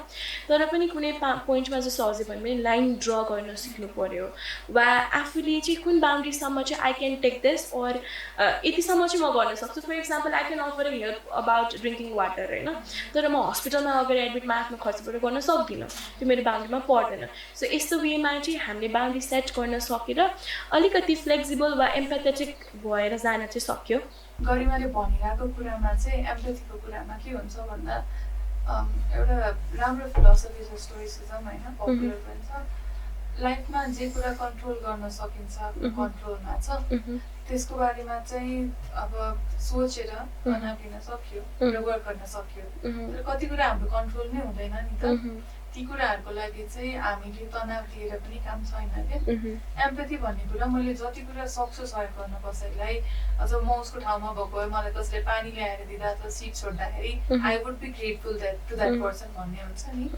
S1: तर पनि कुनै पोइन्टमा चाहिँ सहजै भन्यो भने लाइन ड्र गर्न सिक्नु पर्यो वा आफूले चाहिँ कुन बााउन्ड्रीसम्म चाहिँ I can take this or यतिसम्म चाहिँ म गर्न सक्छु. For example I can offer help about drinking water होइन तर म हस्पिटलमा अगाडि एडमिटमा आफ्नो खर्चबाट गर्न सक्दिनँ त्यो मेरो बााउन्ड्रीमा पर्दैन. सो यस्तो वेमा चाहिँ हामीले बााउन्ड्री सेट गर्न सकेर अलिकति फ्लेक्सिबल वा एम्प्याथेटिक भएर जान चाहिँ सक्यो.
S2: गरिमाले भनिरहेको कुरामा चाहिँ एम्प्याथीको कुरामा के हुन्छ भन्दा एउटा राम्रो फिलोसफी छ स्टोइसिजम होइन पपुलर पनि छ लाइफमा जे कुरा कन्ट्रोल गर्न सकिन्छ कन्ट्रोलमा छ त्यसको बारेमा चाहिँ अब सोचेर बनाकिन सक्यो र वर्क गर्न सक्यो तर कति कुरा हाम्रो कन्ट्रोल नै हुँदैन नि त ती कुराहरूको लागि चाहिँ हामीले तनाव दिएर पनि काम छैन क्या. एम्प्याथी भन्ने कुरा मैले जति कुरा सक्छु सहयोग गर्न कसैलाई अझ म उसको ठाउँमा भएको भए मलाई कसैले पानी ल्याएर दिँदा अथवा सिट छोड्दाखेरि I would be grateful to that person भन्ने हुन्छ नि.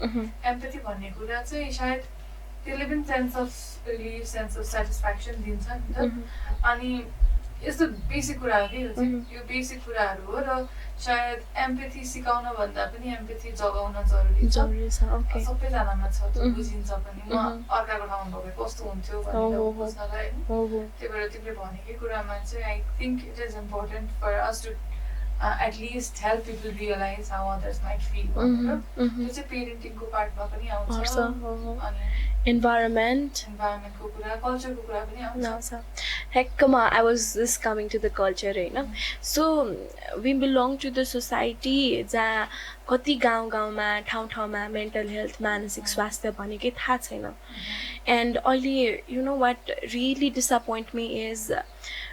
S2: एम्प्याथी भन्ने कुरा चाहिँ सायद त्यसले पनि sense of relief sense of satisfaction दिन्छ नि त. अनि यस्तो बेसिक कुरा हो कि यो बेसिक कुराहरू हो र सायद एम्प्याथी सिकाउन भन्दा पनि एम्प्याथी जगाउन जरुरी छ. सबैजनामा छ त्यो बुझिन्छ पनि म अर्काको ठाउँमा भए कस्तो हुन्थ्यो भनेर बुझ्नलाई त्यही भएर तिमीले भनेकै कुरामा चाहिँ I think it is important for us to at least help people realize how others might feel. त्यो चाहिँ पेरेन्टिङको पार्टमा पनि आउँछ अनि
S1: environmentको
S2: कुरा कल्चरको कुरा पनि आउँछ.
S1: Heck, I was just coming to the culture होइन. So we belong to the society जहाँ कति गाउँमा ठाउँमा मेन्टल हेल्थ मानसिक स्वास्थ्य भनेकै थाहा छैन. एन्ड अहिले you know what really disappoint me is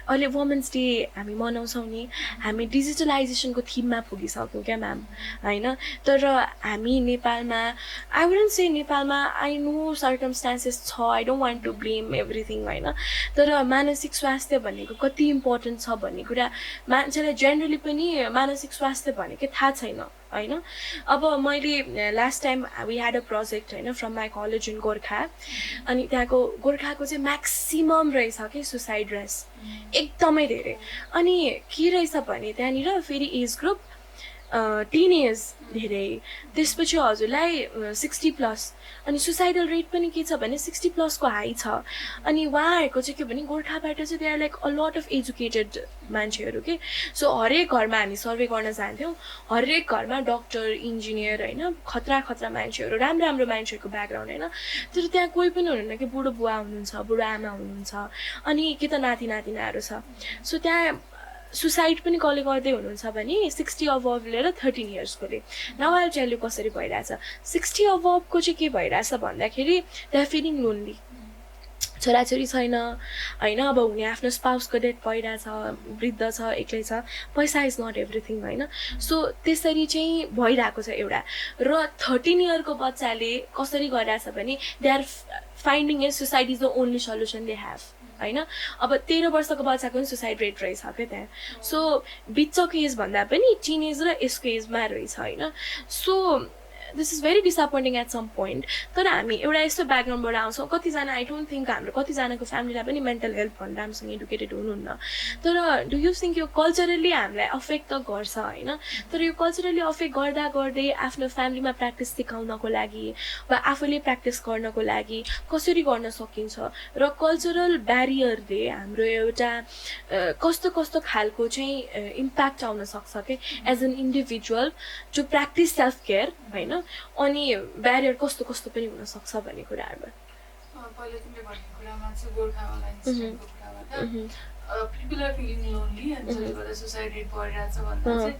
S1: अहिले वुमेन्स डे हामी मनाउँछौँ नि हामी डिजिटलाइजेसनको थिममा पुगिसक्यौँ क्या म्याम होइन. तर हामी नेपालमा आई वुडन्ट से नेपालमा आई नो सर्कमस्टान्सेस छ I don't want to blame everything होइन तर मानसिक स्वास्थ्य भनेको कति इम्पोर्टेन्ट छ भन्ने कुरा मान्छेलाई जेनरली पनि मानसिक स्वास्थ्य भनेकै थाहा छैन होइन. अब मैले last time we had a project होइन from my college in Gorkha अनि त्यहाँको गोर्खाको चाहिँ म्याक्सिमम रहेछ कि सुसाइड रेट एकदमै धेरै. अनि के रहेछ भने त्यहाँनिर फेरि एज ग्रुप टिनेज धेरै त्यसपछि हजुरलाई 60+ अनि सुसाइडल रेट पनि के छ भने 60+ को हाई छ. अनि उहाँहरूको चाहिँ के भने गोर्खाबाट चाहिँ they are like a lot of educated मान्छेहरू के. सो हरेक घरमा हामी सर्वे गर्न जान्थ्यौँ हरेक घरमा डक्टर इन्जिनियर होइन खतरा मान्छेहरू राम्रो मान्छेहरूको ब्याकग्राउन्ड होइन तर त्यहाँ कोही पनि हुनुहुन्न कि बुढो बुवा हुनुहुन्छ बुढो आमा हुनुहुन्छ अनि के त नाति नातिनाहरू छ. सो त्यहाँ सुसाइड पनि कसले गर्दै हुनुहुन्छ भने 60 अबभ लिएर 13 इयर्सकोले. नाउ आई टेल यु कसरी भइरहेछ. 60 अबभको चाहिँ के भइरहेछ भन्दाखेरि दे आर फिलिङ लोन्ली. छोराछोरी छैन होइन अब हुने आफ्नो स्पाउसको डेथ भइरहेछ वृद्ध छ एक्लै छ पैसा इज नट एभ्रिथिङ होइन. सो त्यसरी चाहिँ भइरहेको छ एउटा. र 13 इयरको बच्चाले कसरी गरिरहेछ भने they are finding is suicide is the only solution they have होइन. अब 13 वर्षको बच्चाको पनि सुसाइड रेट रहेछ क्या त्यहाँ. सो बिचको एज भन्दा पनि टिनेज र यसको एजमा रहेछ होइन. So this is very disappointing at some point. तर हामी एउटा यस्तो ब्याकग्राउन्डबाट आउँछौँ, कतिजना आई डोन्ट थिङ्क हाम्रो कतिजनाको फ्यामिलीलाई पनि मेन्टल हेल्थ भनेर राम्रोसँग एडुकेटेड हुनुहुन्न. तर डु यु थिङ्क यो कल्चरली हामीलाई अफेक्ट त गर्छ होइन, तर यो कल्चरली अफेक्ट गर्दा गर्दै आफ्नो फ्यामिलीमा प्र्याक्टिस सिकाउनको लागि वा आफूले प्र्याक्टिस गर्नको लागि कसरी गर्न सकिन्छ, र कल्चरल ब्यारियरले हाम्रो एउटा कस्तो कस्तो खालको चाहिँ इम्प्याक्ट आउन सक्छ कि as an individual to practise self care होइन, अनि ब्यारियर कस्तो कस्तो पनि हुनसक्छ भन्ने कुराहरूमा.
S2: पहिला तिमीले भन्ने कुरामा चाहिँ गोर्खावाला इन्सिडेन्टको कुराबाट पिपल आर फिलिङ लोन्ली अनि जसले गर्दा सुसाइड रेट बढिरहेको छ भन्दा चाहिँ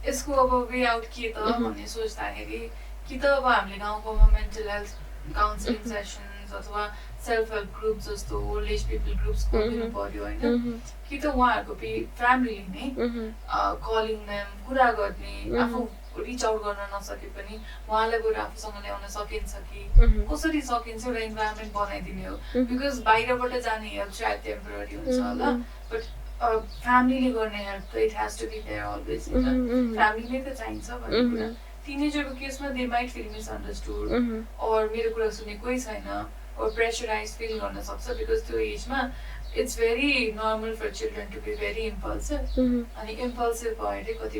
S2: यसको अब वे आउट के त भन्ने सोच्दाखेरि कि त अब हामीले गाउँकोमा मेन्टल हेल्थ काउन्सिलिङ सेसन्स अथवा सेल्फ हेल्प ग्रुप जस्तो ओल्ड एज पिपल ग्रुप्स खोल्नु पर्यो होइन, कि त उहाँहरूको फ्यामिलीले नै कलिङ देम कुरा गर्ने, आफू रिच आउट गर्न नसके पनि उहाँलाई गएर आफूसँग ल्याउन सकिन्छ कि कसरी सकिन्छ एउटा इन्भाइरोमेन्ट बनाइदिने हो. बिकज बाहिरबाट जाने हेल्प सायद टेम्पोररी हुन्छ होला, बट फ्यामिलीले गर्ने हेल्प त it has to be there always. फ्यामिलीले त चाहिन्छ भन्ने कुरा. टिनेजरको केसमा दे माइट फिल मिसअन्डरस्टुड और मेरो कुरा सुन्ने कोही छैन और प्रेसराइज फिल गर्न सक्छ, बिकज त्यो एजमा it's very normal for children to be very impulsive. अनि इम्पल्सिभ भएर कति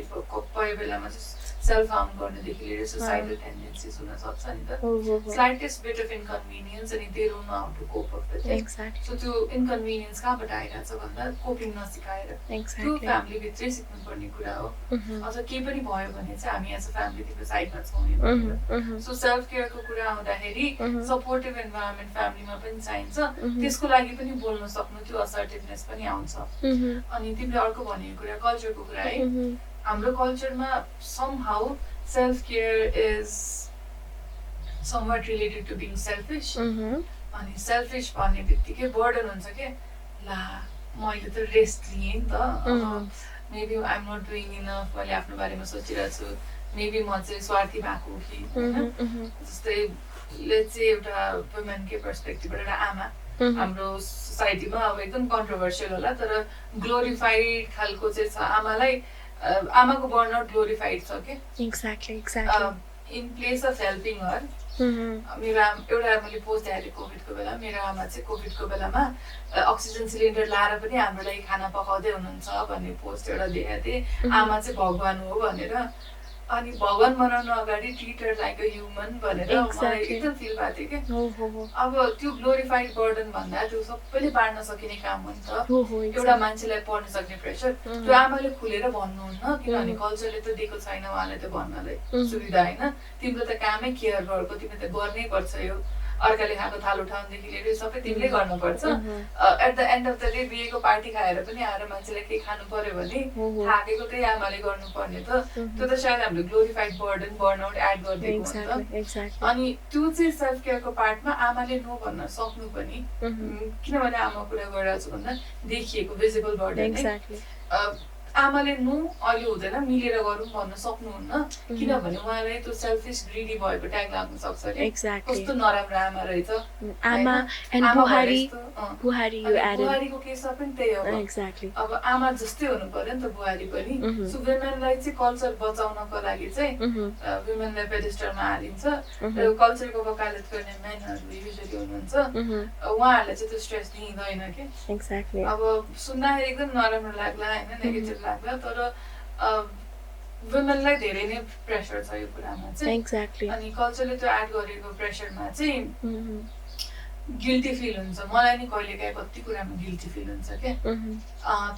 S2: बेलामा चाहिँ सेल्फ हार्म गर्नेदेखि लिएर सुसाइडल टेन्डेन्सिज हुन सक्छ नि त. स्लाइटेस्ट बिट अफ इन्कन्भिनियन्स अनि they don't know how to cope up with it. So त्यो इन्कन्भिनियन्स कहाँबाट आइरहेछ भन्दा कोपिङ नसिकाएर त्यो फ्यामिलीभित्रै सिक्नुपर्ने कुरा हो. अझ केही पनि भयो भने चाहिँ हामी एज अ फ्यामिली त्यो साइडमा छौँ. सो सेल्फ केयरको कुरा आउँदाखेरि सपोर्टिभ इन्भाइरोमेन्ट फ्यामिलीमा पनि चाहिन्छ. त्यसको लागि पनि बोल्न सक्नु, त्यो असर्टिभनेस पनि आउँछ. अनि तिमीले अर्को भनेको कुरा कल्चरको कुरा है, हाम्रो कल्चरमा somehow self-care is somewhat related to being selfish. अनि selfish भन्ने बित्तिकै बर्डन हुन्छ के, ला मैले त रेस्ट लिएँ नि त, maybe I am not doing enough, मैले आफ्नो बारेमा सोचिरहेको छु, मेबी म चाहिँ स्वार्थी भएको हो कि होइन. जस्तै लेट्स से एउटा वुमेनकै पर्सपेक्टिभबाट एउटा आमा हाम्रो सोसाइटीमा अब एकदम कन्ट्रोभर्सियल होला तर ग्लोरिफाइड खालको चाहिँ छ. आमालाई आमाको बर्नआउट ग्लोरिफाइड छ के. Exactly in place of helping her. मेरो एउटा मैले पोस्ट देखाएको थिएँ कोभिडको बेला, मेरो आमा चाहिँ कोभिडको बेलामा अक्सिजन सिलिन्डर लाएर पनि हाम्रो लागि खाना पकाउँदै हुनुहुन्छ भन्ने पोस्ट एउटा देखाएको थिएँ. आमा चाहिँ भगवान हो भनेर. अनि भगवान बनाउनु अगाडि ट्रिटर लाइक अ ह्युमन भनेर मलाई एकदम फिल भएको थियो कि. अब त्यो ग्लोरिफाइड बर्डन भन्दा त्यो सबैले बाँड्न सकिने काम हो नि त. एउटा मान्छेलाई पढ्न सक्ने प्रेसर त्यो आमाले खुलेर भन्नुहुन्न, किनभने कल्चरले त दिएको छैन उहाँलाई त भन्नलाई सुविधा होइन. तिम्रो त कामै केयर गरेको, तिमीले त गर्नै पर्छ, यो अर्काले खाएको थाल उठाउनुदेखि लिएर सबै तिमीले गर्नुपर्छ. At the end of the day बिहेको पार्टी खाएर पनि आएर मान्छेलाई केही खानु पर्यो भने थाकेको त्यही आमाले गर्नुपर्ने त. त्यो त सायद हामीले ग्लोरिफाइड बर्डन बर्नआउट एड गरिदिएको हुन्छ. अनि त्यो चाहिँ सेल्फ केयरको पार्टमा आमाले नो भन्न सक्नु पनि, किनभने आमा कुरा गरिरहेको छु भन्दा देखिएको भिजिबल बर्डन. आमाले नो अहिले हुँदैन मिलेर गरौँ भन्न सक्नुहुन्न, किनभने उहाँलाई त्यो सेल्फिस ग्रिडी भएको ट्याग लाग्न सक्छ कि कस्तो नराम्रो आमा रहेछ. बुहारीको केसमा पनि त्यही हो. अब आमा जस्तै हुनु पर्यो नि त बुहारी पनि. सो वुमेनलाई चाहिँ कल्चर बचाउनको लागि चाहिँ वुमेनलाई पेडेस्टरमा हालिन्छ. र कल्चरको वकालत गर्ने मेनहरू युजली हुनुहुन्छ, उहाँहरूलाई चाहिँ त्यो स्ट्रेस दिइँदैन कि. अब सुन्दाखेरि एकदम नराम्रो लाग्ला होइन, नेगेटिभ लाग्ला, तर वुमेनलाई धेरै नै प्रेसर छ यो कुरामा चाहिँ. अनि कल्चरले त्यो एड गरेको प्रेसरमा चाहिँ गिल्टी फिल हुन्छ. मलाई नि कहिलेकाहीँ कति कुरामा गिल्टी फिल हुन्छ क्या.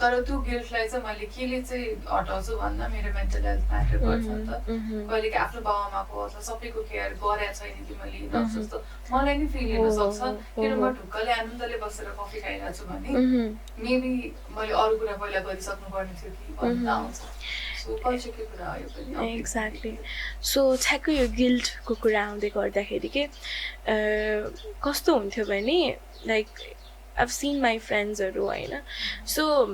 S2: तर त्यो गिल्टलाई चाहिँ मैले केले चाहिँ हटाउँछु भन्दा मेरो मेन्टल हेल्थ म्याटर गर्छ नि त. कहिलेकाहीँ आफ्नो बाबुआमाको अथवा सबैको केयर गरेको छैन कि मैले जस्तो मलाई नि फिल हुन सक्छ. किन म ढुक्कले आनन्दले बसेर कफी खाइरहेको छु भने मेबी मैले अरू कुरा पहिला गरिसक्नु पर्ने थियो कि भन्ने आउँछ.
S1: एक्ज्याक्टली. सो ठ्याक्कै यो गिल्टको कुरा आउँदै गर्दाखेरि के कस्तो हुन्थ्यो भने लाइक आइभ सिन माई फ्रेन्ड्सहरू होइन. So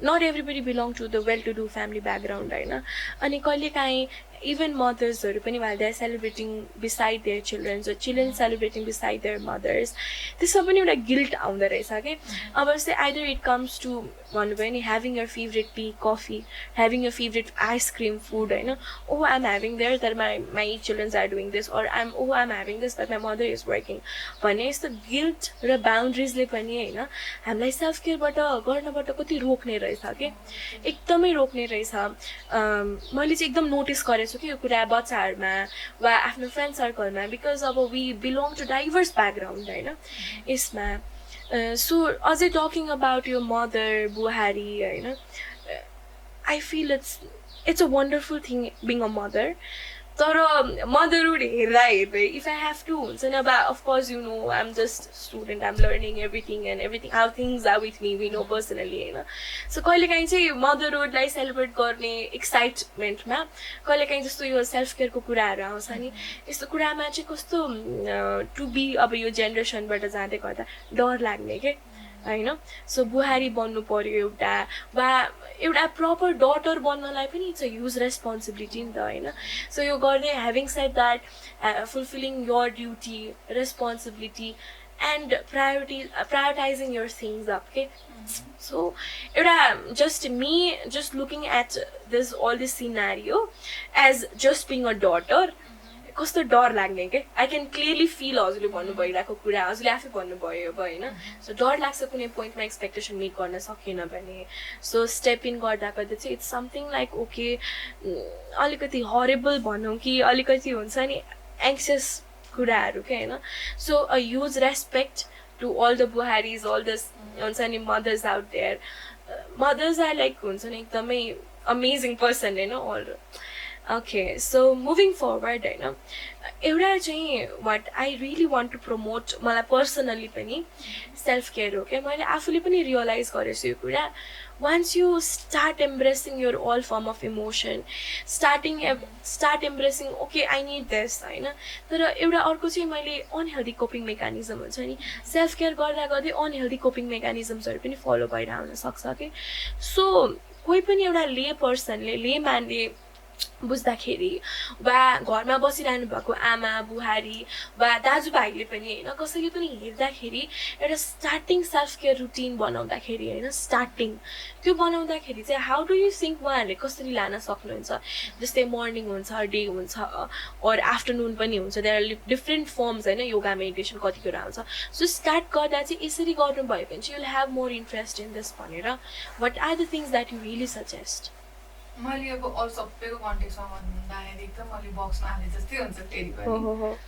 S1: not everybody belong to the well to do family background होइन. अनि कहिलेकाहीँ even mothers-हरु पनि while they're celebrating beside their children, so children celebrating beside their mothers, त्यसमा पनि एउटा guilt आउँदो रहेछ के. अब say either it comes to भन्नुभयो नि having your favorite tea, coffee, having your favorite ice cream, food, हैन. Oh, I'm having this that my children are doing this, or I'm having this that my mother is working. भने यस्तो guilt र boundaries ले पनि हैन हामीलाई self केयरबाट गर्नबाट कति रोक्ने रहेछ के. एकदमै रोक्ने रहेछ. मैले चाहिँ एकदम नोटिस गरेछु कि यो कुरा बच्चाहरुमा वा आफ्नो फ्रेन्ड सर्कलमा, बिकज अब we belong to diverse background हैन यसमा. So as I talking about your mother, Buhari, हैन, I feel it's a wonderful thing being a mother. तर motherhood हेर्दै if I have to हुन्छ नि, अब of course you know I'm just student, I'm learning everything how things are with me, we know personally हैन. So कहिलेकाहीँ चाहिँ motherhood लाई celebrate गर्ने एक्साइटमेन्टमा कहिलेकाहीँ जस्तो यो सेल्फ केयरको कुराहरु आउँछ नि, यस्तो कुरामा चाहिँ कस्तो टु बी अब यो जेनेरेसनबाट जाँदै गर्दा डर लाग्ने के हैन. सो बुहारी बन्नु पर्यो एउटा वा एउटा प्रपर डटर बन्नलाई पनि इट्स अ ह्युज रेस्पोन्सिबिलिटी नि त हैन. सो यो गर्दै having said that fulfilling your duty, responsibility and prioritising your things up के. सो एउटा just looking at this all this scenario as just being a daughter, कस्तो डर लाग्ने के. आई क्यान क्लियरली फिल हजुरले भन्नु भइरहेको कुरा हजुरले आफै भन्नुभयो अब हैन. सो डर लाग्छ कुनै पोइन्टमा एक्सपेक्टेसन मिट गर्न सकेन भने. सो स्टेप इन गर्दा चाहिँ इट्स समथिङ लाइक ओके अलिकति हरेबल भनौँ कि अलिकति हुन्छ नि एङ्सियस कुराहरू के हैन. So a huge respect to all the बुहारीज, अल द हुन्छ नि mothers out there. Mothers are like हुन्छ नि एकदमै अमेजिङ पर्सन हैन all. Okay, so moving forward, हैन, एउटा चाहिँ what I really want to promote मलाई पर्सनली पनि सेल्फ केयर हो क्या. मैले आफूले पनि रियलाइज गरेछु यो कुरा. Once you start embracing your all form of emotion, start embracing okay I need this हैन. तर एउटा अर्को चाहिँ मैले अनहेल्दी कोपिङ मेकानिजम हुन्छ नि, सेल्फ केयर गर्दा गर्दै अनहेल्दी कोपिङ मेकानिजम्सहरु पनि फलो भइरहन सक्छ के. सो कोही पनि एउटा ले पर्सनले, ले म्यानले बुझ्दाखेरि वा घरमा बसिरहनु भएको आमा बुहारी वा दाजुभाइले पनि हैन कसैले पनि हेर्दाखेरि एउटा स्टार्टिङ सेल्फ केयर रुटिन बनाउँदाखेरि हैन, स्टार्टिङ त्यो बनाउँदाखेरि चाहिँ हाउ डु यु थिङ्क उहाँहरूले कसरी लान सक्नुहुन्छ. जस्तै मर्निङ हुन्छ, डे हुन्छ, और आफ्टरनुन पनि हुन्छ. देयर आर डिफ्रेन्ट फर्म्स हैन योगा मेडिटेसन कति कुरा हुन्छ. सो स्टार्ट गर्दा चाहिँ यसरी गर्नुभयो भने चाहिँ you'll have more interest in this भनेर what are the things that you really suggest.
S2: मैले अब अरू सबैको कन्टेक्समा भन्दाखेरि एकदम मैले बक्समा हाले जस्तै हुन्छ फेरि पनि.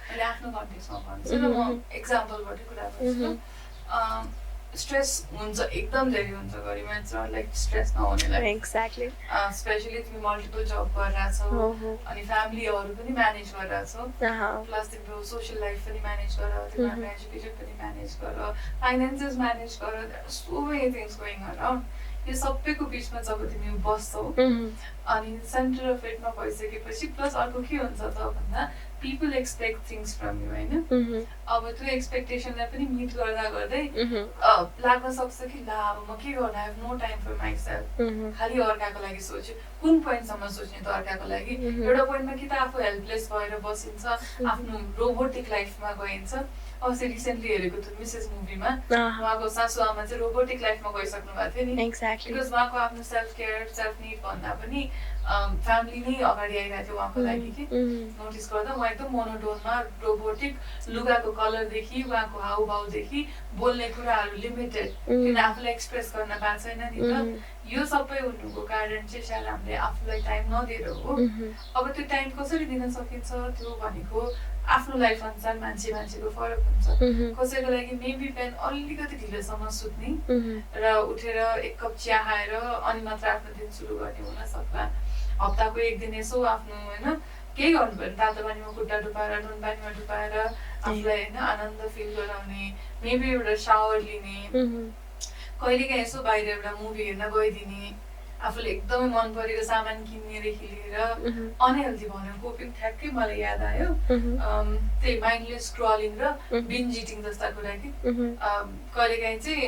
S2: मैले आफ्नो कन्टेक्समा भन्छु र म एक्जाम्पलबाटै कुरा गर्छु. स्ट्रेस हुन्छ, एकदम धेरै हुन्छ गरिमा, लाइक स्ट्रेस नहुनेलाई.
S1: एक्ज्याक्टली.
S2: स्पेसली तिमी मल्टिपल जब गरिरहेछौ अनि फ्यामिलीहरू पनि म्यानेज गरिरहेछौ, प्लस तिम्रो सोसियल लाइफ पनि म्यानेज गर, तिम्रो आफ्नो एजुकेसन पनि म्यानेज गर, फाइनेन्सेस म्यानेज गर, so many things going around. यो सबैको बिचमा जब तिमी बस्छौ अनि सेन्टर अफ इटमा भइसकेपछि प्लस अर्को के हुन्छ त भन्दा people expect things from you हैन. अब त्यो एक्सपेक्टेसनलाई पनि मिट गर्दा गर्दै लाग्न सक्छ कि ला अब म के गर्नु, I have no time for myself. खाली अर्काको लागि सोच्यो. कुन पोइन्टसम्म सोच्ने त अर्काको लागि. एउटा पोइन्टमा कि त आफू हेल्पलेस भएर बसिन्छ, आफ्नो रोबोटिक लाइफमा गइन्छ. अस्ति रिसेन्टली हेरेको थियो मिसेस मुभीमा उहाँको सासु आमा चाहिँ रोबोटिक लाइफमा गइसक्नु भएको थियो नि. बिकज उहाँको आफ्नो सेल्फ केयर, सेल्फ निड भन्दा पनि फ्यामिली नै अगाडि आइरहेको थियो उहाँको लागि कि. नोटिस गर्दा उहाँ एकदम मोनोटोनमा रोबोटिक, लुगाको कलरदेखि उहाँको हाउभाउदेखि बोल्ने कुराहरू लिमिटेड, किन आफूलाई एक्सप्रेस गर्न पाएको छैन नि त. यो सबै हुनुको कारण चाहिँ सायद हामीले आफूलाई टाइम नदिएर हो. अब त्यो टाइम कसरी दिन सकिन्छ त्यो भनेको आफ्नो लाइफ अनुसार मान्छेको फरक हुन्छ. कसैको लागि मेबी बिहान अलिकति ढिलोसम्म सुत्ने र उठेर एक कप चिया खाएर अनि मात्र आफ्नो दिन सुरु गर्ने हुन सक्ला. हप्ताको एक दिन यसो आफ्नो होइन केही गर्नु पर्यो, तातो पानीमा खुट्टा डुबाएर, नुन पानीमा डुबाएर आफूलाई होइन आनन्द फिल गराउने, मेबी एउटा सावर लिने, कहिलेकाहीँ यसो बाहिर एउटा मुभी हेर्न गइदिने, आफूले एकदमै मन परेको सामान किन्नेदेखि लिएर अनहेल्दी भन्यो कोपिङ ठ्याक्कै मलाई याद आयो त्यही माइन्डलेस स्क्रलिङ र बिन्ज इटिङ जस्ता कुरा कि. कहिलेकाहीँ चाहिँ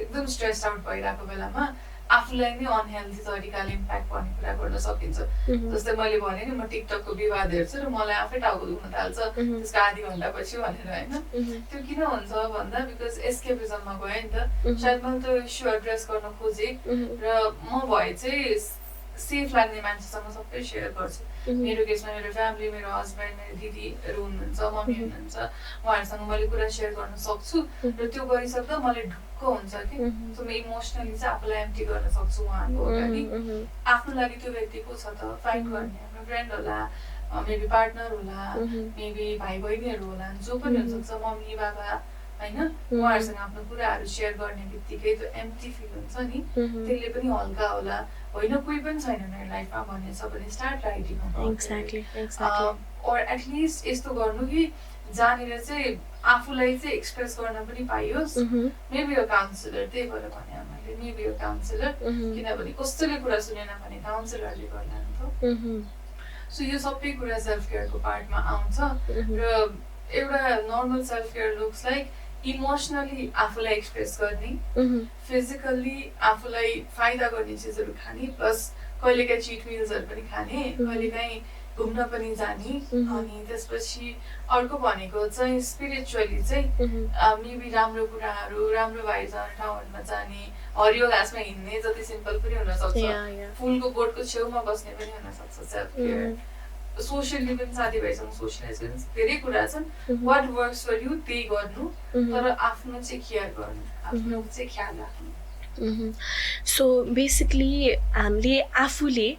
S2: एकदम स्ट्रेस आउट भइरहेको बेलामा आफूलाई नै अनहेल्दी तरिकाले इम्प्याक्ट पर्ने कुरा गर्न सकिन्छ। जस्तै मैले भने नि म टिकटकको विवाद हेर्छु र मलाई आफै टाउको दुख्न थाल्छ त्यसको आधी घन्टापछि भनेर होइन। त्यो किन हुन्छ भन्दा बिकज एस्केपिजममा गएँ नि त। सायद मैले त्यो इस्यु एड्रेस गर्न खोजेँ र म भए चाहिँ सेफ लाग्ने मान्छेसँग सबै सेयर गर्छु। मेरो केसमा मेरो फ्यामिली, मेरो हस्बेन्ड, मेरो दिदीहरू हुनुहुन्छ, मम्मी हुनुहुन्छ, उहाँहरूसँग मैले कुरा सेयर गर्न सक्छु र त्यो गरिसक्दा मलाई ढुक्क हुन्छ कि सो म इमोसनली चाहिँ आफूलाई एम्प्टी गर्न सक्छु उहाँको अगाडि। आफ्नो लागि त्यो व्यक्ति को छ त, फाइट गर्ने आफ्नो फ्रेन्ड होला, मेबी पार्टनर होला, मेबी भाइ बहिनीहरू होला, जो पनि हुनसक्छ, मम्मी बाबा होइन। उहाँहरूसँग आफ्नो कुराहरू सेयर गर्ने बित्तिकै त्यो एम्प्टी फिल हुन्छ नि, त्यसले पनि हल्का होला। होइन कोही पनि छैन मेरो लाइफमा भन्ने छ भने स्टार्ट राइटिङ और एटलिस्ट यस्तो गर्नु कि जहाँनिर चाहिँ आफूलाई चाहिँ एक्सप्रेस गर्न पनि पाइयोस्। मेबी यो काउन्सिलर, त्यही भएर भने मैले मेबी यो काउन्सिलर, किनभने कसैले कुरा सुनेन भने काउन्सिलरले गर्ला नि त। सो यो सबै कुरा सेल्फ केयरको पार्टमा आउँछ र एउटा normal self care looks like emotionally आफूलाई एक्सप्रेस गर्ने, फिजिकल्ली आफूलाई फाइदा गर्ने चिजहरू खाने, प्लस कहिलेकाहीँ चिट मिल्सहरू पनि खाने, कहिलेकाहीँ घुम्न पनि जाने, अनि त्यसपछि अर्को भनेको चाहिँ स्पिरिचुअली चाहिँ मेबी राम्रो कुराहरू, राम्रो भाइब जाने ठाउँहरूमा जाने, हरियो घाँसमा हिँड्ने, जति सिम्पल पनि हुनसक्छ, फुलको बोटको छेउमा बस्ने पनि हुनसक्छ सेल्फ केयर। सोसियली पनि साथीभाइसँग सोसियलाइज गर्ने धेरै कुरा छन्। वाट वर्क्स फर यु त्यही गर्नु, तर आफ्नो चाहिँ केयर गर्नु, आफ्नो चाहिँ ख्याल राख्नु।
S1: सो बेसिकली हामीले आफूले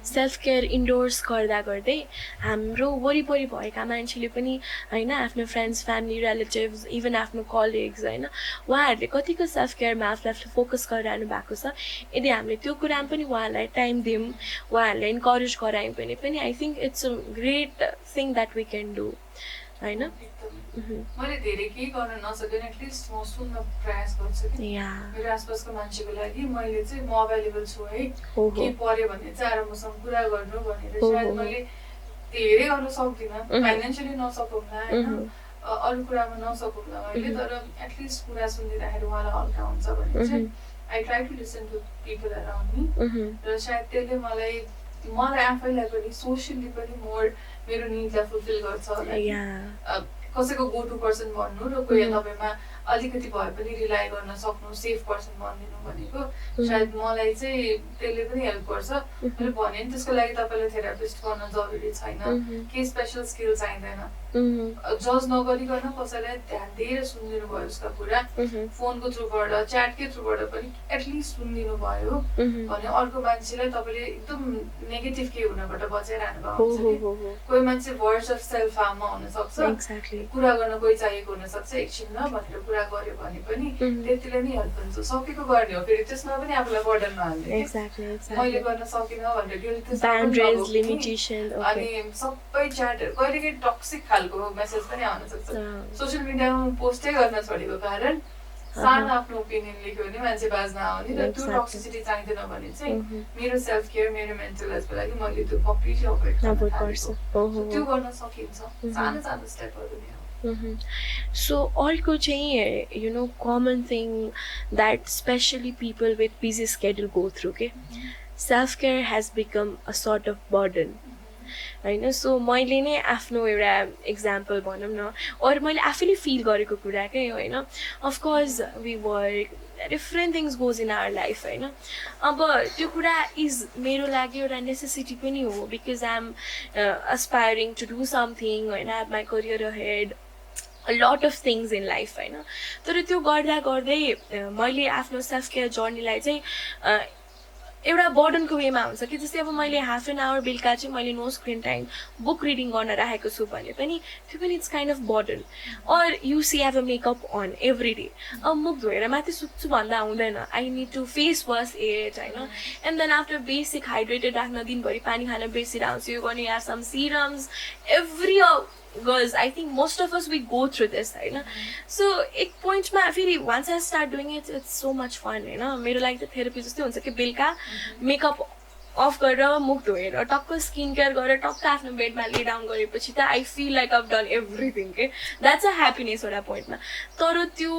S1: सेल्फ केयर इन्डोर्स गर्दा गर्दै हाम्रो वरिपरि भएका मान्छेले पनि होइन, आफ्नो फ्रेन्ड्स, फ्यामिली, रिलेटिभ्स, इभन आफ्नो कलिग्स होइन, उहाँहरूले कतिको सेल्फ केयरमा आफूलाई फोकस गरिरहनु भएको छ। यदि हामीले त्यो कुरामा पनि उहाँहरूलाई टाइम दियौँ, उहाँहरूलाई इन्करेज गरायौँ भने पनि I think it's a great thing that we can do होइन।
S2: मैले धेरै केही गर्न नसके पनि एटलिस्ट म सुन्न प्रयास गर्छु कि मेरो आसपासको मान्छेको लागि मैले चाहिँ म अभाइलेबल छु है, के पर्यो भने चाहिँ आएर मसँग कुरा गर्नु भनेर। सायद मैले धेरै गर्न सक्दिनँ, फाइनेन्सियली नसकौँला होइन, अरू कुरामा नसकौँला मैले, तर एटलिस्ट कुरा सुनिदिँदाखेरि उहाँलाई हल्का हुन्छ भने चाहिँ I try to listen to people around me. र सायद त्यसले मलाई आफैलाई पनि सोसियली पनि मोर मेरो निडलाई फुलफिल गर्छ। कसैको गो टु पर्सन भन्नु र कोही तपाईँमा अलिकति भए पनि रिलाइ गर्न सक्नु, सेफ पर्सन भनिदिनु भनेको सायद मलाई चाहिँ त्यसले पनि हेल्प गर्छ। मैले भने नि त्यसको लागि तपाईँलाई थेरापिस्ट गर्न जरुरी छैन, केही स्पेसल स्किल चाहिँदैन। जज नगरिकन कसैलाई ध्यान दिएर सुनिदिनु भयो उसका कुरा, फोनको थ्रुबाट, च्याटकै थ्रुबाट पनि एटलिस्ट सुनिदिनु भयो भने अर्को मान्छेलाई तपाईँले एकदम नेगेटिभ केही हुनबाट बचाइरहनु भएको हुन्छ। कोही मान्छे वर्ड्स अफ सेल्फ हार्ममा हुनसक्छ, कुरा गर्न कोही चाहिएको हुनसक्छ, एकछिनमा भनेर कुरा गर्यो भने पनि त्यतिले नै हेल्प हुन्छ। सकेको गर्ने हो, फेरि त्यसमा पनि आफूलाई बर्डन नहाल्ने, मैले गर्न सकिनँ भनेर अनि सबै च्याटहरू कहिलेकाहीँ टक्सिक खालको मेसेज पनि आउन सक्छ। सोसियल मिडियामा पोस्टै गर्न छोडेको कारण सानो आफ्नो ओपिनियन लेख्यो भने मान्छे बाज्न आउने, र त्यो टक्सिसिटी चाहिँदैन भने चाहिँ मेरो सेल्फ केयर, मेरो मेन्टल हेल्थको लागि मैले त्यो कम्प्लिटली अभोइड गर्छु। त्यो गर्न सकिन्छ, सानो सानो स्टेपहरू नै हो।
S1: So अर्को चाहिँ you know common thing that especially people with busy schedule go through के self care has become a sort of burden होइन। सो मैले नै आफ्नो एउटा इक्जाम्पल भनौँ न, अरू मैले आफैले फिल गरेको कुरा क्या होइन। Of course we work, different things goes in our life होइन। अब त्यो कुरा इज मेरो लागि एउटा नेसेसिटी पनि हो, because I am aspiring to do something होइन, I have my career ahead, a lot of things in life होइन। तर त्यो गर्दा गर्दै मैले आफ्नो सेल्फ केयर जर्नीलाई चाहिँ एउटा बर्डनको वेमा हुन्छ कि, जस्तै अब मैले हाफ एन आवर बेलुका चाहिँ मैले no screen time book reading गर्न राखेको छु भने पनि त्यो पनि it's kind of burden. Or you see have a makeup on every day, अब मुख धोएर माथि सुत्छु भन्दा हुँदैन, I need to face wash it होइन। And then after basic hydrated राख्न दिनभरि पानी खान बिर्सिरहन्छु, यो गर्ने, या some serums, every girls I think most of us we go through this होइन। सो एक पोइन्टमा फेरि once I start doing it, it's so much fun होइन। मेरो लागि त थेरापी जस्तै हुन्छ कि बेलुका मेकअप अफ गरेर मुख धोएर टक्क स्किन केयर गरेर टक्क आफ्नो बेडमा ले डाउन गरेपछि त I feel like I've done everything के, द्याट्स अ ह्याप्पिनेस एउटा पोइन्टमा। तर त्यो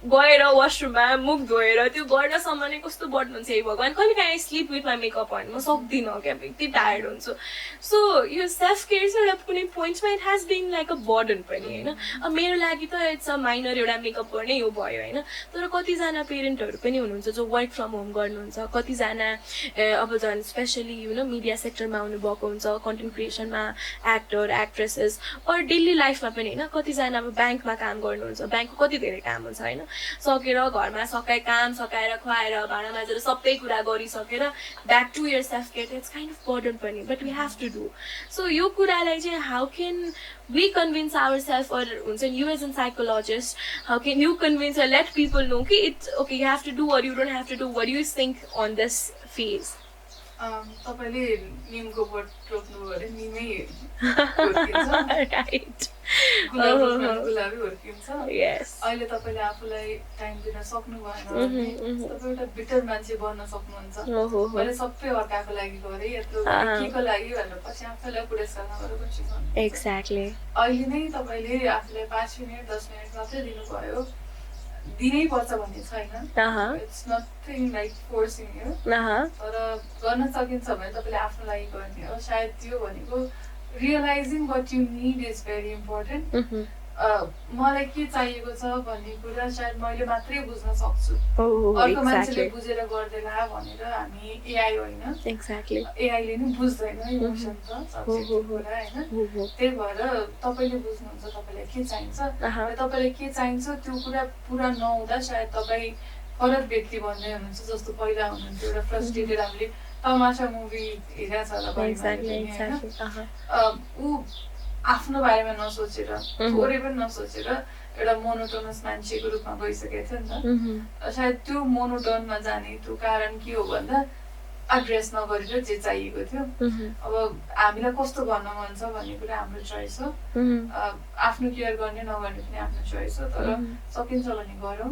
S1: गएर वासरुममा मुख धोएर त्यो गर्दासम्म नै कस्तो बर्डन हुन्छ हे भगवान् कहिले काहीँ sleep with my makeup on म सक्दिनँ क्या यति टायर्ड हुन्छु सो यो सेल्फ केयर चाहिँ एउटा कुनै पोइन्टमा it has been like a burden पनि होइन अब मेरो लागि त इट्स अ माइनर एउटा मेकअप गर्ने यो भयो होइन तर कतिजना पेरेन्टहरू पनि हुनुहुन्छ जो वर्क फ्रम होम गर्नुहुन्छ कतिजना अब झन् स्पेसली मिडिया सेक्टरमा आउनुभएको हुन्छ कन्टेन्ट क्रिएसनमा एक्टर एक्ट्रेसेस अर डेली लाइफमा पनि होइन कतिजना अब ब्याङ्कमा काम गर्नुहुन्छ ब्याङ्कको कति धेरै काम हुन्छ होइन सकेर घरमा काम सकाएर खुवाएर भाँडा माझेर सबै कुरा गरिसकेर back to your self care it's kind of burden पनि but we have to do so यो कुरालाई चाहिँ how can we convince ourselves or you as a psychologist how can you convince or let people know कि it's okay you have to do or you don't have to do what do you think on this phase
S2: तपाईले निमको बोट रोप्नु भरे निमै हुर्किन्छ
S1: right
S2: गुलाबी हुर्किन्छ
S1: यस
S2: अहिले तपाईले आफूलाई time दिन सक्नु भएन भने तपाई एउटा बिटर मान्छे बन्न सक्नुहुन्छ मैले सबै अर्काको लागि गरे यत्रो केको लागि भनेर पछि आफूलाई पुरस्कार नगरेर बसिन्छ
S1: एक्ज्याक्टली
S2: अहिले नै तपाईले आफूलाई 5 मिनेट 10 मिनेट मात्रै दिनुभयो दिनै पर्छ भन्ने छैन it's nothing like forcing you तर गर्न सकिन्छ भने तपाईले आफ्नो लागि गर्ने हो सायद त्यो भनेको realising what you need is very important मलाई के चाहिएको छ भन्ने कुरा सायद मैले मात्रै बुझ्न सक्छु अर्को मान्छेले बुझेर गर्दैला भनेर हामी एआई होइन
S1: एक्ज्याक्टली
S2: एआईले नि बुझ्दैन इमोसन त सब्जेक्टको कुरा हैन त्यही भएर तपाईले बुझ्नुहुन्छ तपाईलाई के चाहिन्छ र तपाईलाई के चाहिन्छ त्यो कुरा पुरा नहुँदा सायद तपाई फरक व्यक्ति बन्दै हुनुहुन्छ जस्तो पहिला हुनुहुन्थ्यो एउटा फ्रस्ट्रेटेड हामीले तमाशा मुभी हेरेको छ होला ऊ आफ्नो बारेमा नसोचेर थोरै पनि नसोचेर एउटा मोनोटोनस मान्छेको रूपमा गइसकेको थियो नि त सायद त्यो मोनोटोनमा जाने त्यो कारण के हो भन्दा एड्रेस नगरेर जे चाहिएको थियो अब हामीलाई कस्तो गर्न मन छ भन्ने कुरा हाम्रो चोइस हो आफ्नो केयर गर्ने नगर्ने पनि आफ्नो चोइस हो तर सकिन्छ भने गरौँ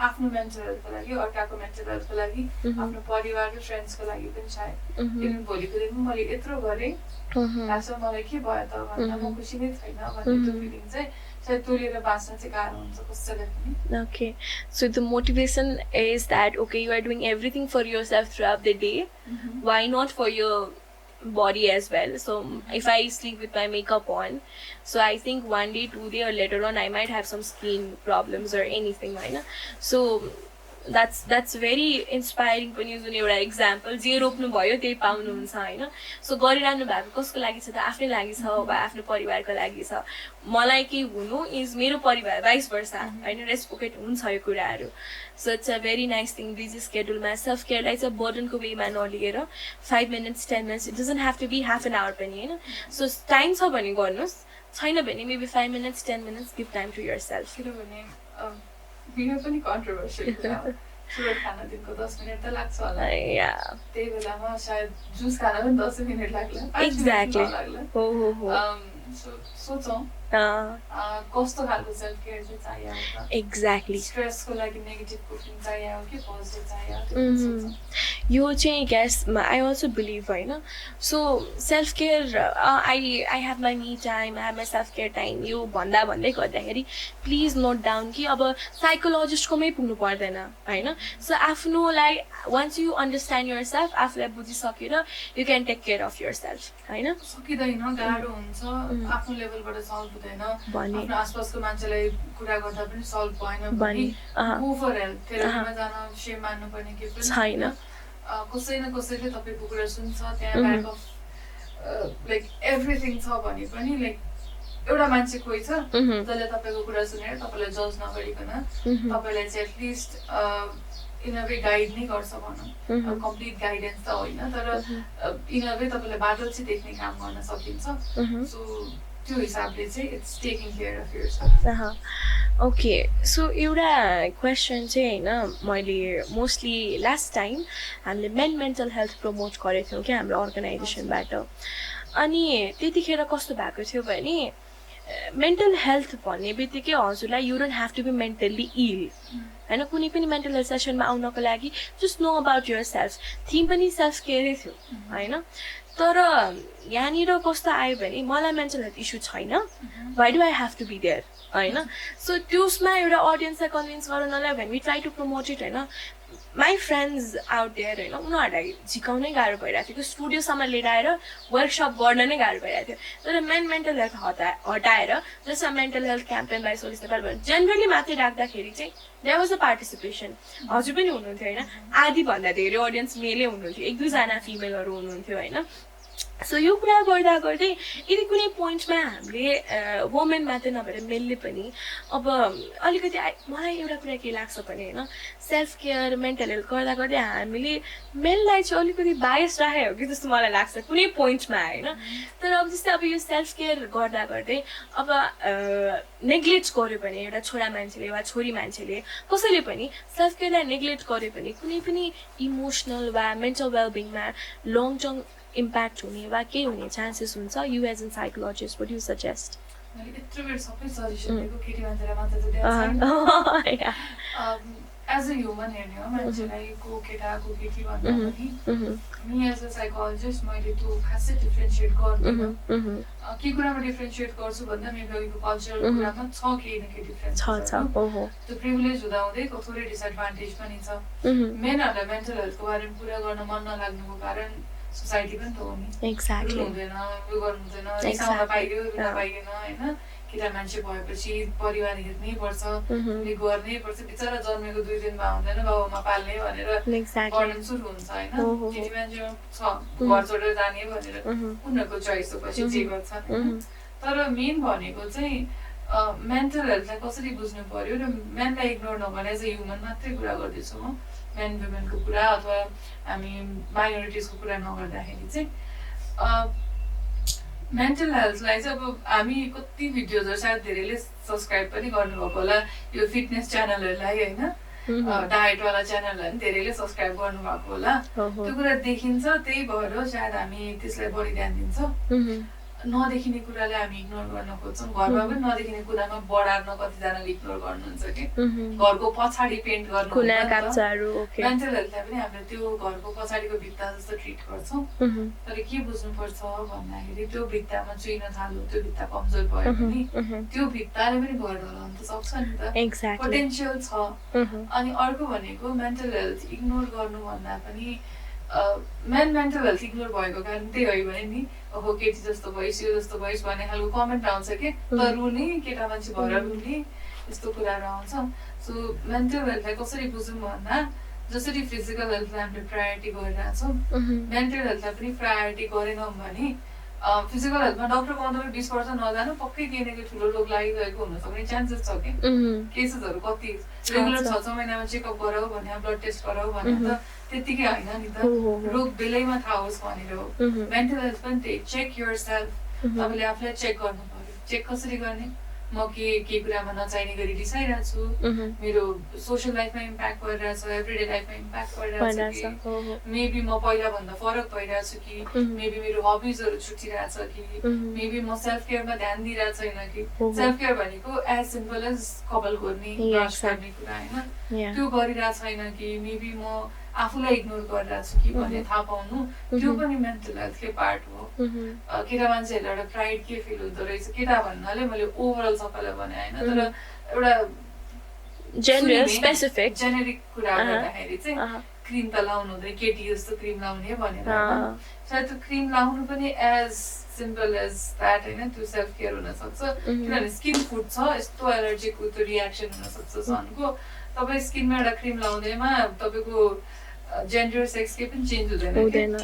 S2: आफ्नो मेन्टल हेल्थको लागि अर्काको मेन्टल हेल्थको लागि आफ्नो परिवार र फ्रेन्ड्सको लागि पनि सायद किनभने भोलिको दिनमा मैले यत्रो गरेँ लास्टमा मलाई के भयो त भन्दा म खुसी नै छैन भन्ने त्यो फिलिङ चाहिँ सायद तुलेर बाँच्न चाहिँ गाह्रो हुन्छ कसैलाई पनि
S1: Okay, so the motivation is that okay, you are doing everything for yourself throughout the day. Why not for your body as well? So if I sleep with my makeup on, so I think one day, 2 day, or later on, I might have some skin problems or anything, right? So that's very inspiring पनि जुन एउटा example जे रोप्नु भयो त्यही पाउनुहुन्छ हैन so गरिरहनु भएको कसको लागि छ त आफ्नै लागि छ वा आफ्नो परिवारको लागि छ मलाई के हुनु इज मेरो परिवार 22 वर्ष हैन रेस्पोकेट हुन्छ यो कुराहरू so it's a very nice thing busy स्केड्युलमा सेल्फ केयरलाई चाहिँ बर्डनको वेमा नलिएर 5 minutes 10 minutes it doesn't have to be half an hour पनि हैन सो टाइम छ भने गर्नुहोस् छैन भने maybe 5 minutes 10 minutes give time to yourself
S2: किनभने बिना पनि कन्ट्रोभर्सियल कुरा सुरज खाना दिनको 10 मिनेट त लाग्छ होला त्यही बेलामा सायद जुस खाना पनि 10 मिनेट लाग्ला
S1: एक्ज्याक्टली हो
S2: सोचौँ कस्तो खालको सेल्फ केयर चाहिँ चाहियो त
S1: एक्ज्याक्टली
S2: स्ट्रेसको लागि नेगेटिभ कोपिङ चाहियो कि पोजिटिभ चाहियो
S1: यो चाहिँ गेस आई अल्सो बिलिभ होइन so self care I have my me time I have my self care time यो भन्दै गर्दाखेरि प्लिज नोट डाउन कि अब साइकोलोजिस्टकोमै पुग्नु पर्दैन होइन सो आफ्नोलाई once you understand yourself आफूलाई बुझिसकेर you can take care of yourself होइन
S2: सकिँदैन गाह्रो हुन्छ आफ्नो लेभलबाट सल्भ हुँदैन आफ्नो आसपासको मान्छेलाई कुरा गर्दा पनि सल्भ भएन गो फर हेल्प थेरापीमा जान सेम मान्नुपर्ने के पनि छैन कसै न कसैले तपाईँको कुरा सुन्छ त्यहाँ ब्याक अफ लाइक एभ्रिथिङ छ भने पनि लाइक एउटा मान्छे कोही छ जसले तपाईँको कुरा सुनेर तपाईँलाई जज नगरिकन तपाईँलाई चाहिँ at least in a way guide नै गर्छ भनौँ कम्प्लिट गाइडेन्स त होइन तर इन अ वे तपाईँलाई बाटो चाहिँ देख्ने काम गर्न सकिन्छ सो त्यो हिसाबले चाहिँ it's taking care of yourself
S1: okay so एउटा क्वेसन चाहिँ होइन मैले मोस्टली लास्ट टाइम हामीले मेन्टल हेल्थ प्रमोट गरेको थियौँ क्या हाम्रो अर्गनाइजेसनबाट अनि त्यतिखेर कस्तो भएको थियो भने मेन्टल हेल्थ भन्ने बित्तिकै हजुरलाई you don't have to be mentally ill होइन कुनै पनि मेन्टल हेल्थ सेसनमा आउनको लागि just know about yourself theme पनि सेल्फ केयरै थियो होइन तर यहाँनिर कस्तो आयो भने मलाई मेन्टल हेल्थ इस्यु छैन, why do I have to be there होइन. सो त्यसमा एउटा अडियन्सलाई कन्भिन्स गर्नलाई भने we try to promote it होइन. माई फ्रेन्ड्स आउट देयर होइन, उनीहरूलाई झिकाउनै गाह्रो भइरहेको थियो कि स्टुडियोसम्म लिएर आएर वर्कसप गर्न नै गाह्रो भइरहेको थियो. तर मेन्टल हेल्थ हटाएर जस्तो mental health campaign by Solis Nepal भनेर जेनरली माथि राख्दाखेरि चाहिँ देयर वाज अ पार्टिसिपेसन. हजुर पनि हुनुहुन्थ्यो होइन, आधीभन्दा धेरै अडियन्स मेलै हुनुहुन्थ्यो, 1-2जना फिमेलहरू हुनुहुन्थ्यो होइन. सो यो कुरा गर्दा गर्दै यदि कुनै पोइन्टमा हामीले वुमेन मात्रै नभएर मेलले पनि अब अलिकति मलाई एउटा कुरा के लाग्छ भने होइन, सेल्फ केयर मेन्टल हेल्थ गर्दा गर्दै हामीले मेललाई चाहिँ अलिकति बायस राखेको हो कि जस्तो मलाई लाग्छ कुनै पोइन्टमा होइन. तर अब जस्तै अब यो सेल्फ केयर गर्दा गर्दै अब नेग्लेक्ट गर्यो भने एउटा छोरा मान्छेले वा छोरी मान्छेले कसैले पनि सेल्फ केयरलाई नेग्लेक्ट गर्यो भने कुनै पनि इमोसनल वा मेन्टल वेलबिङमा लङ टर्म इम्प्याक्ट हुने वा केही हुने चान्सेस हुन्छ. You as an psychologist what you suggest?
S2: मैले यत्रो बेर सबै सजेसन दिएको, केटी मान्छेलाई मात्र त दिएको छैन. एज अ ह्युमन हेर्ने हो मान्छेलाई, को केटा को केटी भन्दा पनि मी एज अ साइकोलोजिस्ट मैले त्यो खासै डिफ्रेन्सिएट गर्दिनँ. के कुरामा डिफ्रेन्सिएट गर्छु भन्दा मेरो अहिलेको कल्चरल कुरामा छ केही न केही डिफ्रेन्स छ. त्यो प्रिभिलेज हुँदाहुँदै थोरै डिसएडभान्टेज पनि छ. मेनहरूलाई मेन्टल हेल्थको बारेमा कुरा गर्न मन नलाग्नुको कारण सोसाइटी पनि त हो नि. एक्ज्याक्टली हुँदैन, उयो गर्नु हुँदैन, रिसाउन पाइयो बिना पाइएन होइन. केटा मान्छे भएपछि परिवार हेर्नै पर्छ, गर्नै पर्छ. बिचरा जन्मेको 2 दिनमा हुँदैन बाबुआमा पाल्ने भनेर बर्डन सुरु हुन्छ होइन. केटी मान्छेमा छ घर छोडेर जाने भनेर उनीहरूको चोइस हो, पछि जे गर्छन्. तर मेन भनेको चाहिँ मेन्टल हेल्थलाई कसरी बुझ्नु पर्यो र मेनलाई इग्नोर नगर्ने. एज अ ह्युमन मात्रै कुरा गर्दैछु म, मेन वुमेनको कुरा अथवा हामी माइनोरिटिजको कुरा नगर्दाखेरि चाहिँ मेन्टल हेल्थलाई चाहिँ अब हामी कति भिडियोजहरू सायद धेरैले सब्सक्राइब पनि गर्नुभएको होला. यो फिटनेस च्यानलहरूलाई होइन, डायटवाला च्यानलहरूलाई पनि धेरैले सब्सक्राइब गर्नुभएको होला. त्यो कुरा देखिन्छ, त्यही भएर सायद हामी त्यसलाई बढी ध्यान दिन्छौँ. नदेखिने कुरालाई हामी इग्नोर गर्न खोज्छौँ. घरमा पनि नदेखिने कुरामा बढार्न कतिजनाले इग्नोर गर्नुहुन्छ कि घरको पछाडि पेन्ट गर्नु. मेन्टल हेल्थलाई पनि हामीले त्यो घरको पछाडिको भित्ता जस्तो ट्रिट गर्छौँ. तर के बुझ्नुपर्छ भन्दाखेरि त्यो भित्तामा चुइन थाल्नु, त्यो भित्ता कमजोर भयो भने त्यो भित्ताले पनि घर ढलाउनु त सक्छ नि त, पोटेन्सियल छ. अनि अर्को भनेको मेन्टल हेल्थ इग्नोर गर्नु भन्दा पनि मेन्टल हेल्थ इग्नोर भएको कारण त्यही हो भने नि अब केटी जस्तो भइस यो जस्तो भइस भन्ने खालको कमेन्ट आउँछ कि त रुने केटा मान्छे भएर रुने यस्तो कुराहरू आउँछ. सो मेन्टल हेल्थलाई कसरी बुझौँ भन्दा जसरी फिजिकल हेल्थलाई हामीले प्रायोरिटी गरिरहेछौँ मेन्टल हेल्थलाई पनि प्रायोरिटी गरेनौँ भने फिजिकल हेल्थमा डक्टरको अन्त 20 वर्ष नजानु पक्कै केही न केही ठुलो रोग लागिरहेको हुन सक्ने चान्सेस छ कि. केसेसहरू कति रेगुलर 6 महिनामा चेकअप गराऊ भने ब्लड टेस्ट गराऊ भने त त्यतिकै होइन नि त, रोग बेलैमा थाहा होस् भनेर हो. मेन्टल हेल्थ पनि त्यही, चेक योर सेल्फ. तपाईँले आफूलाई चेक गर्नु पर्यो. चेक कसरी गर्ने? म के कुरामा नचाहिने गरी रिसाइरहेको छु, मेरो सोसियल लाइफमा इम्प्याक्ट गरिरहेको छ, एभ्रिडे लाइफमा इम्प्याक्ट गरिरहेको छ कि, मेबी म पहिलाभन्दा फरक भइरहेको छु कि, मेबी मेरो हबिजहरू छुटिरहेछ कि, मेबी म सेल्फ केयरमा ध्यान दिइरहेको छैन कि. सेल्फ केयर भनेको एज सिम्पल एज कपाल घोर्ने, ब्रस गर्ने कुरा होइन, त्यो गरिरहेको छैन कि, मेबी म आफूलाई इग्नोर गरिरहेको छु कि भन्ने थाहा पाउनु त्यो पनि मेन्टल हेल्थकै पार्ट हो. केटा मान्छेहरूलाई एउटा प्राइड के फिल हुँदो रहेछ, केटा भन्नाले मैले ओभरअल सबैलाई भने होइन, तर एउटा जेनेरिक कुरा गर्दाखेरि चाहिँ क्रिम त लाउनु हुँदैन, केटी जस्तो क्रिम लाउने भनेर. सायद त्यो क्रिम लाउनु पनि एज सिम्पल एज द्याट होइन, त्यो सेल्फ केयर हुनसक्छ. किनभने स्किन फुट्छ, यस्तो एलर्जीको त्यो रियाक्सन हुनसक्छ सनको. तपाईँ स्किनमा एउटा क्रिम लाउँदैमा तपाईँको जेन्डर सेक्स केही पनि चेन्ज हुँदैन.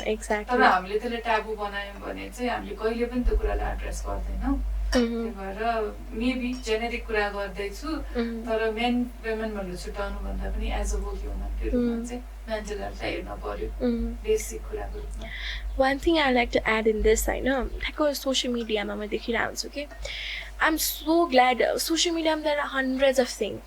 S2: तर हामीले त्यसले ट्याबु बनायौँ भने चाहिँ हामीले कहिले पनि त्यो कुरालाई एड्रेस गर्दैनौँ. त्यही भएर मेबी जेनेरिक कुरा गर्दैछु, तर मेन वुमेन भनेर छुट्याउनु भन्दा पनि एज अ होल ह्युमनको रूपमा चाहिँ मेन्टल हेल्थलाई हेर्न पर्यो बेसिक कुराको रूपमा.
S1: One thing I like to add in this होइन, ठ्याक्क सोसियल मिडियामा म देखिरहेको हुन्छु कि I am so glad social मिडियामा there are hundreds of thing.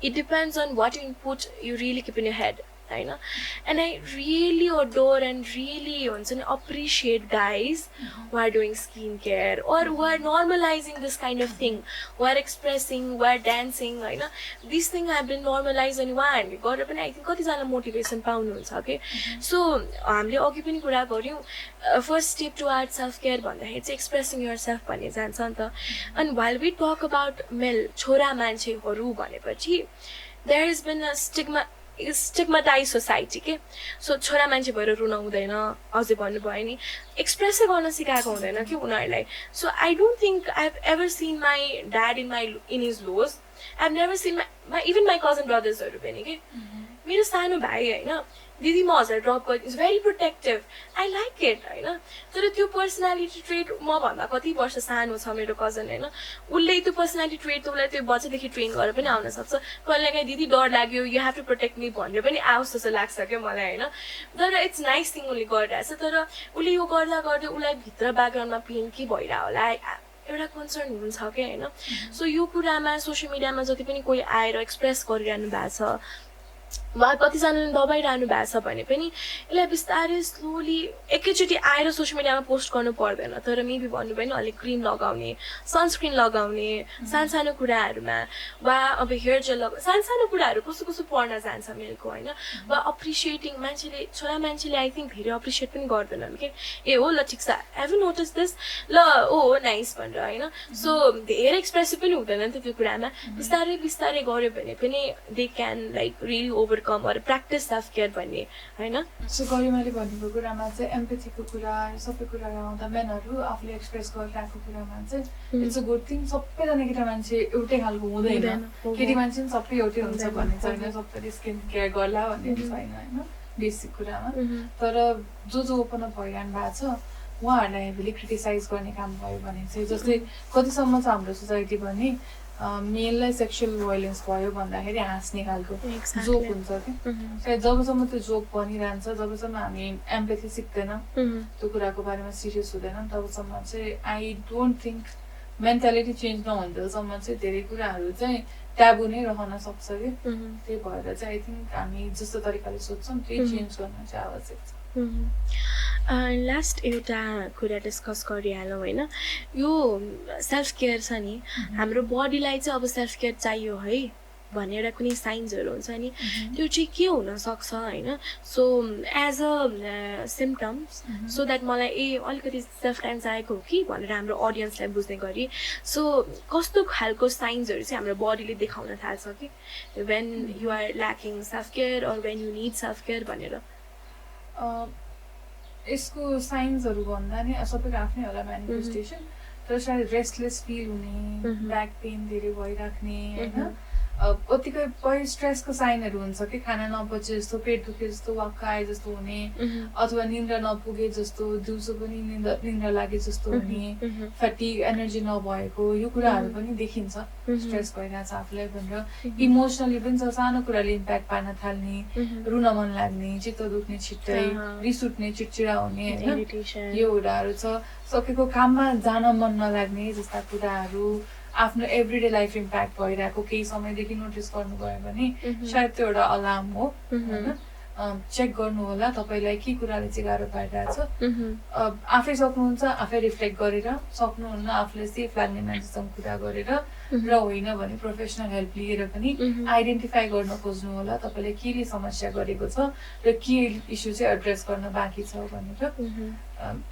S1: It depends on what input you really keep in your head. होइन and I really adore and really हुन्छ नि appreciate guys who are doing skincare or who are normalizing this kind of thing, who are expressing, who are dancing, होइन these things have been normalized अनि उहाँहरूले गरेर पनि I think कतिजना motivation पाउनुहुन्छ कि सो हामीले अघि पनि कुरा गऱ्यौँ first step to art self care भन्दाखेरि चाहिँ एक्सप्रेसिङ युर सेल्फ भन्ने जान्छ नि त अनि while we talk about मेल छोरा मान्छेहरू भनेपछि there has been a stigmatized society के सो छोरा मान्छे भएर रुन हुँदैन अझै भन्नुभयो नि एक्सप्रेसै गर्न सिकाएको हुँदैन कि उनीहरूलाई so I don't think I have ever seen my dad in his lows I have never seen even my cousin ब्रदर्सहरू पनि के मेरो सानो भाइ होइन दिदी म हजुर ड्रप गर्छु is very protective I like it होइन तर त्यो पर्सनालिटी ट्रेट मभन्दा कति वर्ष सानो छ मेरो कजन होइन उसले त्यो पर्सनालिटी ट्रेट त उसलाई त्यो बच्चादेखि ट्रेन गरेर पनि आउन सक्छ कहिलेकाहीँ दिदी डर लाग्यो you have to protect me भनेर पनि आओस् जस्तो लाग्छ क्या मलाई होइन तर इट्स नाइस थिङ उसले गरिरहेछ तर उसले यो गर्दा गर्दै उसलाई भित्र ब्याकग्राउन्डमा पेन के भइरहेको होला एउटा कन्सर्न हुन्छ क्या होइन सो यो कुरामा सोसियल मिडियामा जति पनि कोही आएर एक्सप्रेस गरिरहनु भएको छ वा कतिजनाले दबाइरहनु भएको छ भने पनि यसलाई बिस्तारै स्लोली एकैचोटि आएर सोसियल मिडियामा पोस्ट गर्नु पर्दैन तर मेबी भन्नुभयो नि अलिक क्रिम लगाउने सनस्क्रिन लगाउने सानसानो कुराहरूमा वा अब हेयर जेल सानसानो कुराहरू कस्तो कस्तो पढ्न जान्छ मेलको होइन वा अप्रिसिएटिङ मान्छेले छोरा मान्छेले आई थिङ्क धेरै अप्रिसिएट पनि गर्दैनन् कि ए हो ल ठिक छ हेभ यु नोटिस दिस ल ओ नाइस भनेर होइन सो धेरै एक्सप्रेसिभ पनि हुँदैन नि त त्यो कुरामा बिस्तारै बिस्तारै गऱ्यो भने पनि they can like really overcome or practise self care भन्ने होइन
S2: सो गरिमाले भनेको कुरामा चाहिँ एम्पेथीको कुरा सबै कुरा आउँदा मेनहरू आफूले एक्सप्रेस गरिरहेको कुरामा चाहिँ इट्स अ गुड थिङ सबैजना केटा मान्छे एउटै खालको हुँदैन केटी मान्छे पनि सबै एउटै हुन्छ भन्ने छैन सबैले स्किन केयर गर्ला भन्ने छैन होइन बेसिक कुरामा तर जो ओपन अप भइरहनु भएको छ उहाँहरूलाई हेभिली क्रिटिसाइज गर्ने काम भयो भने चाहिँ जस्तै कतिसम्म छ हाम्रो सोसाइटी भने मेललाई सेक्सुअल भाइलेन्स भयो भन्दाखेरि हाँस्ने खालको जोक हुन्छ कि जबसम्म त्यो जोक बनिरहन्छ जबसम्म हामी एम्पेथी सिक्दैनौँ त्यो कुराको बारेमा सिरियस हुँदैनौँ तबसम्म चाहिँ I don't think mentality change नहुँदासम्म चाहिँ धेरै कुराहरू चाहिँ ट्याबु नै रहन सक्छ कि त्यही भएर चाहिँ आई थिङ्क हामी जस्तो तरिकाले सोध्छौँ त्यही चेन्ज गर्न चाहिँ आवश्यक छ
S1: लास्ट एउटा कुरा डिस्कस गरिहालौँ होइन यो सेल्फ केयर छ नि हाम्रो बडीलाई चाहिँ अब सेल्फ केयर चाहियो है भन्ने एउटा कुनै साइन्सहरू हुन्छ नि त्यो चाहिँ के हुनसक्छ होइन so as a symptoms so that मलाई अलिकति सेल्फ एन्जाइटी हो कि भनेर हाम्रो अडियन्सलाई बुझ्ने गरी सो कस्तो खालको साइन्सहरू चाहिँ हाम्रो बडीले देखाउन थाल्छ कि when you are lacking self care or when you need self care भनेर
S2: यसको साइन्सहरू भन्दा नि सबैको आफ्नै होला मेनिफेस्टेसन तर सायद रेस्टलेस फिल हुने ब्याक पेन धेरै भइराख्ने होइन कतिपय स्ट्रेसको साइनहरू हुन्छ कि खाना नपचे जस्तो पेट दुखे जस्तो वाक्क आए जस्तो हुने अथवा निन्द्रा नपुगे जस्तो दिउँसो पनि निन्द्रा लागे जस्तो हुने फ्याटिग एनर्जी नभएको यो कुराहरू पनि देखिन्छ स्ट्रेस भइरहेछ आफूलाई भनेर इमोसनली पनि सानो कुराले इम्प्याक्ट पार्न थाल्ने रुन मन लाग्ने चित्त दुख्ने छिट्टै रिस उठ्ने चिडचिडा हुने होइन यो कुराहरू छ सकेको काममा जान मन नलाग्ने जस्ता कुराहरू आफ्नो एभ्रिडे लाइफ इम्प्याक्ट भइरहेको केही समयदेखि नोटिस गर्नुभयो भने सायद त्यो एउटा अलार्म हो होइन चेक गर्नु होला तपाईँलाई के कुराले चाहिँ गाह्रो पारिरहेछ आफै सक्नुहुन्छ आफै रिफ्लेक्ट गरेर सक्नुहुन्न आफूले सेफ लाग्ने मान्छेसँग कुरा गरेर र होइन भने प्रोफेसनल हेल्प लिएर पनि आइडेन्टिफाई गर्न खोज्नु होला तपाईँले केले समस्या गरेको छ र के इस्यु चाहिँ एड्रेस गर्न बाँकी छ भनेर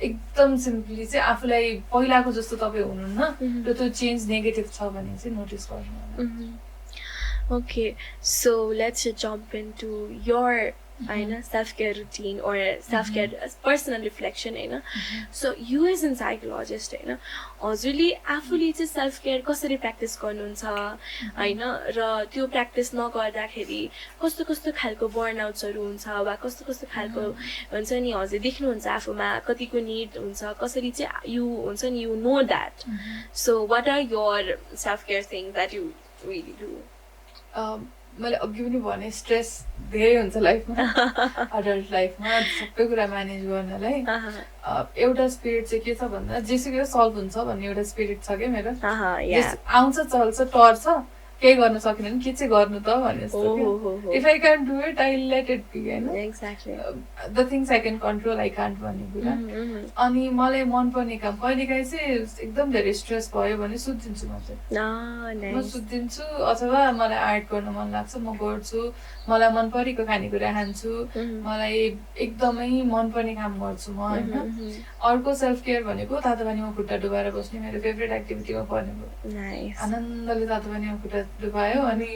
S2: एकदम सिम्पली चाहिँ आफूलाई पहिलाको जस्तो तपाईँ हुनुहुन्न र त्यो चेन्ज नेगेटिभ छ भने चाहिँ नोटिस गर्नु होला
S1: okay so let's jump into your होइन self care routine or self care personal reflection होइन so you as an psychologist होइन हजुरले आफूले चाहिँ सेल्फ केयर कसरी प्र्याक्टिस गर्नुहुन्छ होइन र त्यो प्र्याक्टिस नगर्दाखेरि कस्तो कस्तो खालको बर्नआउट्सहरू हुन्छ वा कस्तो कस्तो खालको हुन्छ नि हजुर देख्नुहुन्छ आफूमा कतिको निड हुन्छ कसरी चाहिँ यु हुन्छ नि you know that so what are your self care thing that you really do
S2: मैले अघि पनि भने स्ट्रेस धेरै हुन्छ लाइफमा अडल्ट लाइफमा सबै कुरा म्यानेज गर्नलाई एउटा स्पिरिट चाहिँ के छ भन्दा जेसुकै सल्भ हुन्छ भन्ने एउटा स्पिरिट छ क्या मेरो आउँछ चल्छ टर्छ केही गर्न सकिनँ भने के चाहिँ गर्नु त भने जस्तो if I can do it I let it be होइन the things I can control I can't भन्ने कुरा अनि मलाई मनपर्ने काम कहिलेकाहीँ चाहिँ एकदम धेरै स्ट्रेस भयो भने सुत्दिन्छु म चाहिँ म सुत्दिन्छु अथवा मलाई आर्ट गर्न मन लाग्छ म गर्छु मलाई मन परेको खानेकुरा खान्छु मलाई एकदमै मनपर्ने काम गर्छु म होइन अर्को सेल्फ केयर भनेको तातो पानीमा खुट्टा डुबाएर बस्ने मेरो फेभरेट एक्टिभिटीमा पर्ने भयो आनन्दले तातो पानीमा खुट्टा डुबायो अनि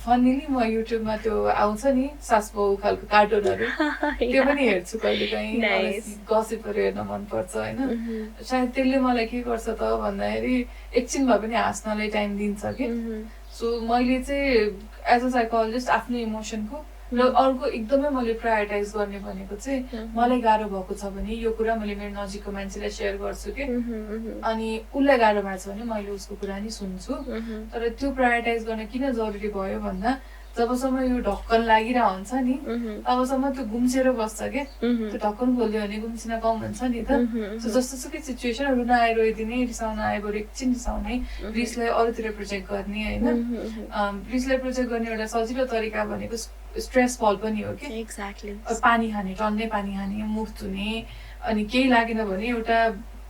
S2: फन्नीली म युट्युबमा त्यो आउँछ नि सासबौ खालको कार्टुनहरू त्यो पनि हेर्छु कहिलेकाहीँ गसिपहरू हेर्न मनपर्छ होइन सायद त्यसले मलाई के गर्छ त भन्दाखेरि एकछिन भए पनि हाँस्नलाई टाइम दिन्छ कि सो मैले चाहिँ एज अ साइकोलोजिस्ट आफ्नो इमोसनको र अर्को एकदमै मैले प्रायोरिटाइज गर्ने भनेको चाहिँ मलाई गाह्रो भएको छ भने यो कुरा मैले मेरो नजिकको मान्छेलाई सेयर गर्छु कि अनि उसलाई गाह्रो भएको छ भने मैले उसको कुरा नि सुन्छु तर त्यो प्रायोरिटाइज गर्न किन जरुरी भयो भन्दा जबसम्म यो ढक्कन लागिरहेको हुन्छ नि तबसम्म त्यो गुम्सेर बस्छ क्या त्यो ढक्कन खोल्यो भने गुम्सिन कम हुन्छ नि त जस्तोसुकै सिचुएसन रुन आयो रोइदिने रिसाउन आयो बरु एकछिन रिसाउने रिसलाई अरूतिर प्रोजेक्ट गर्ने होइन रिसलाई प्रोजेक्ट गर्ने एउटा सजिलो तरिका भनेको स्ट्रेस बल पनि हो कि पानी खाने टन्नै पानी खाने मुख धुने अनि केही लागेन भने एउटा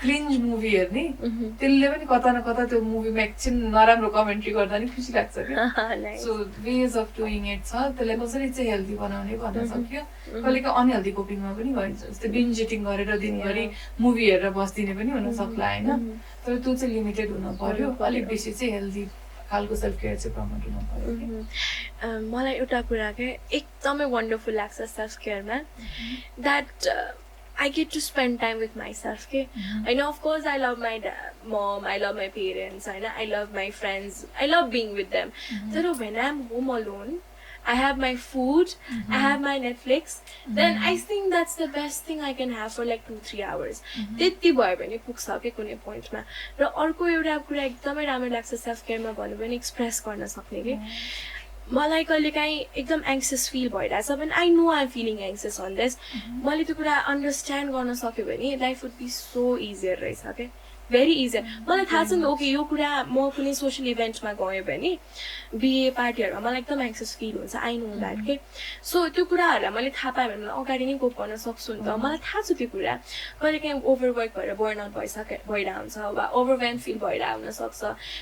S2: क्रिन्ज मुभी हेर्ने त्यसले पनि कता न कता त्यो मुभीमा एकछिन नराम्रो कमेन्ट्री गर्दा नि खुसी लाग्छ क्या so wage of doing it छ त्यसलाई कसरी चाहिँ हेल्दी बनाउने भन्न सक्यो कहिलेकाहीँ अनहेल्दी कोपिङमा पनि भइन्छ जस्तै बिन्ज इटिङ गरेर दिनभरि मुभी हेरेर बस्दिने पनि हुन सक्ला होइन तर त्यो चाहिँ लिमिटेड हुन पर्यो अलिक बेसी चाहिँ हेल्दी खालको सेल्फ केयर चाहिँ प्रमोट हुन पर्यो
S1: मलाई एउटा कुरा के एकदमै वन्डरफुल लाग्छ सेल्फ केयरमा that I get to spend time with myself. Okay? I know, of course, I love my mom, I love my parents, I love my friends, I love being with them. So when I'm home alone, I have my food, I have my Netflix, then I think that's the best thing I can have for like 2-3 hours. त्यति भयो भने पुग्छ के कुनै पोइन्टमा र अर्को एउटा कुरा एकदमै राम्रो लाग्छ सेल्फ केयरमा भन्नु भने एक्सप्रेस गर्न सक्ने के मलाई कहिलेकाहीँ एकदम एङ्सियस फिल भइरहेछ भने I know I am feeling anxious on this मैले त्यो कुरा अन्डरस्ट्यान्ड गर्न सक्यो भने life would be so easier रहेछ क्या भेरी इजियर मलाई थाहा छ नि ओके यो कुरा म कुनै सोसियल इभेन्टमा गएँ भने बिहे पार्टीहरूमा मलाई एकदम एङ्सियस फिल हुन्छ आई नो द्याट के सो त्यो कुराहरूलाई मैले थाहा पाएँ भने मलाई अगाडि नै कोप गर्न सक्छु नि त मलाई थाहा छ त्यो कुरा कहिलेकाहीँ ओभरवर्क भएर बर्नआउट भइरहेको हुन्छ वा ओभरवेल्म फिल भइरहेको हुनसक्छ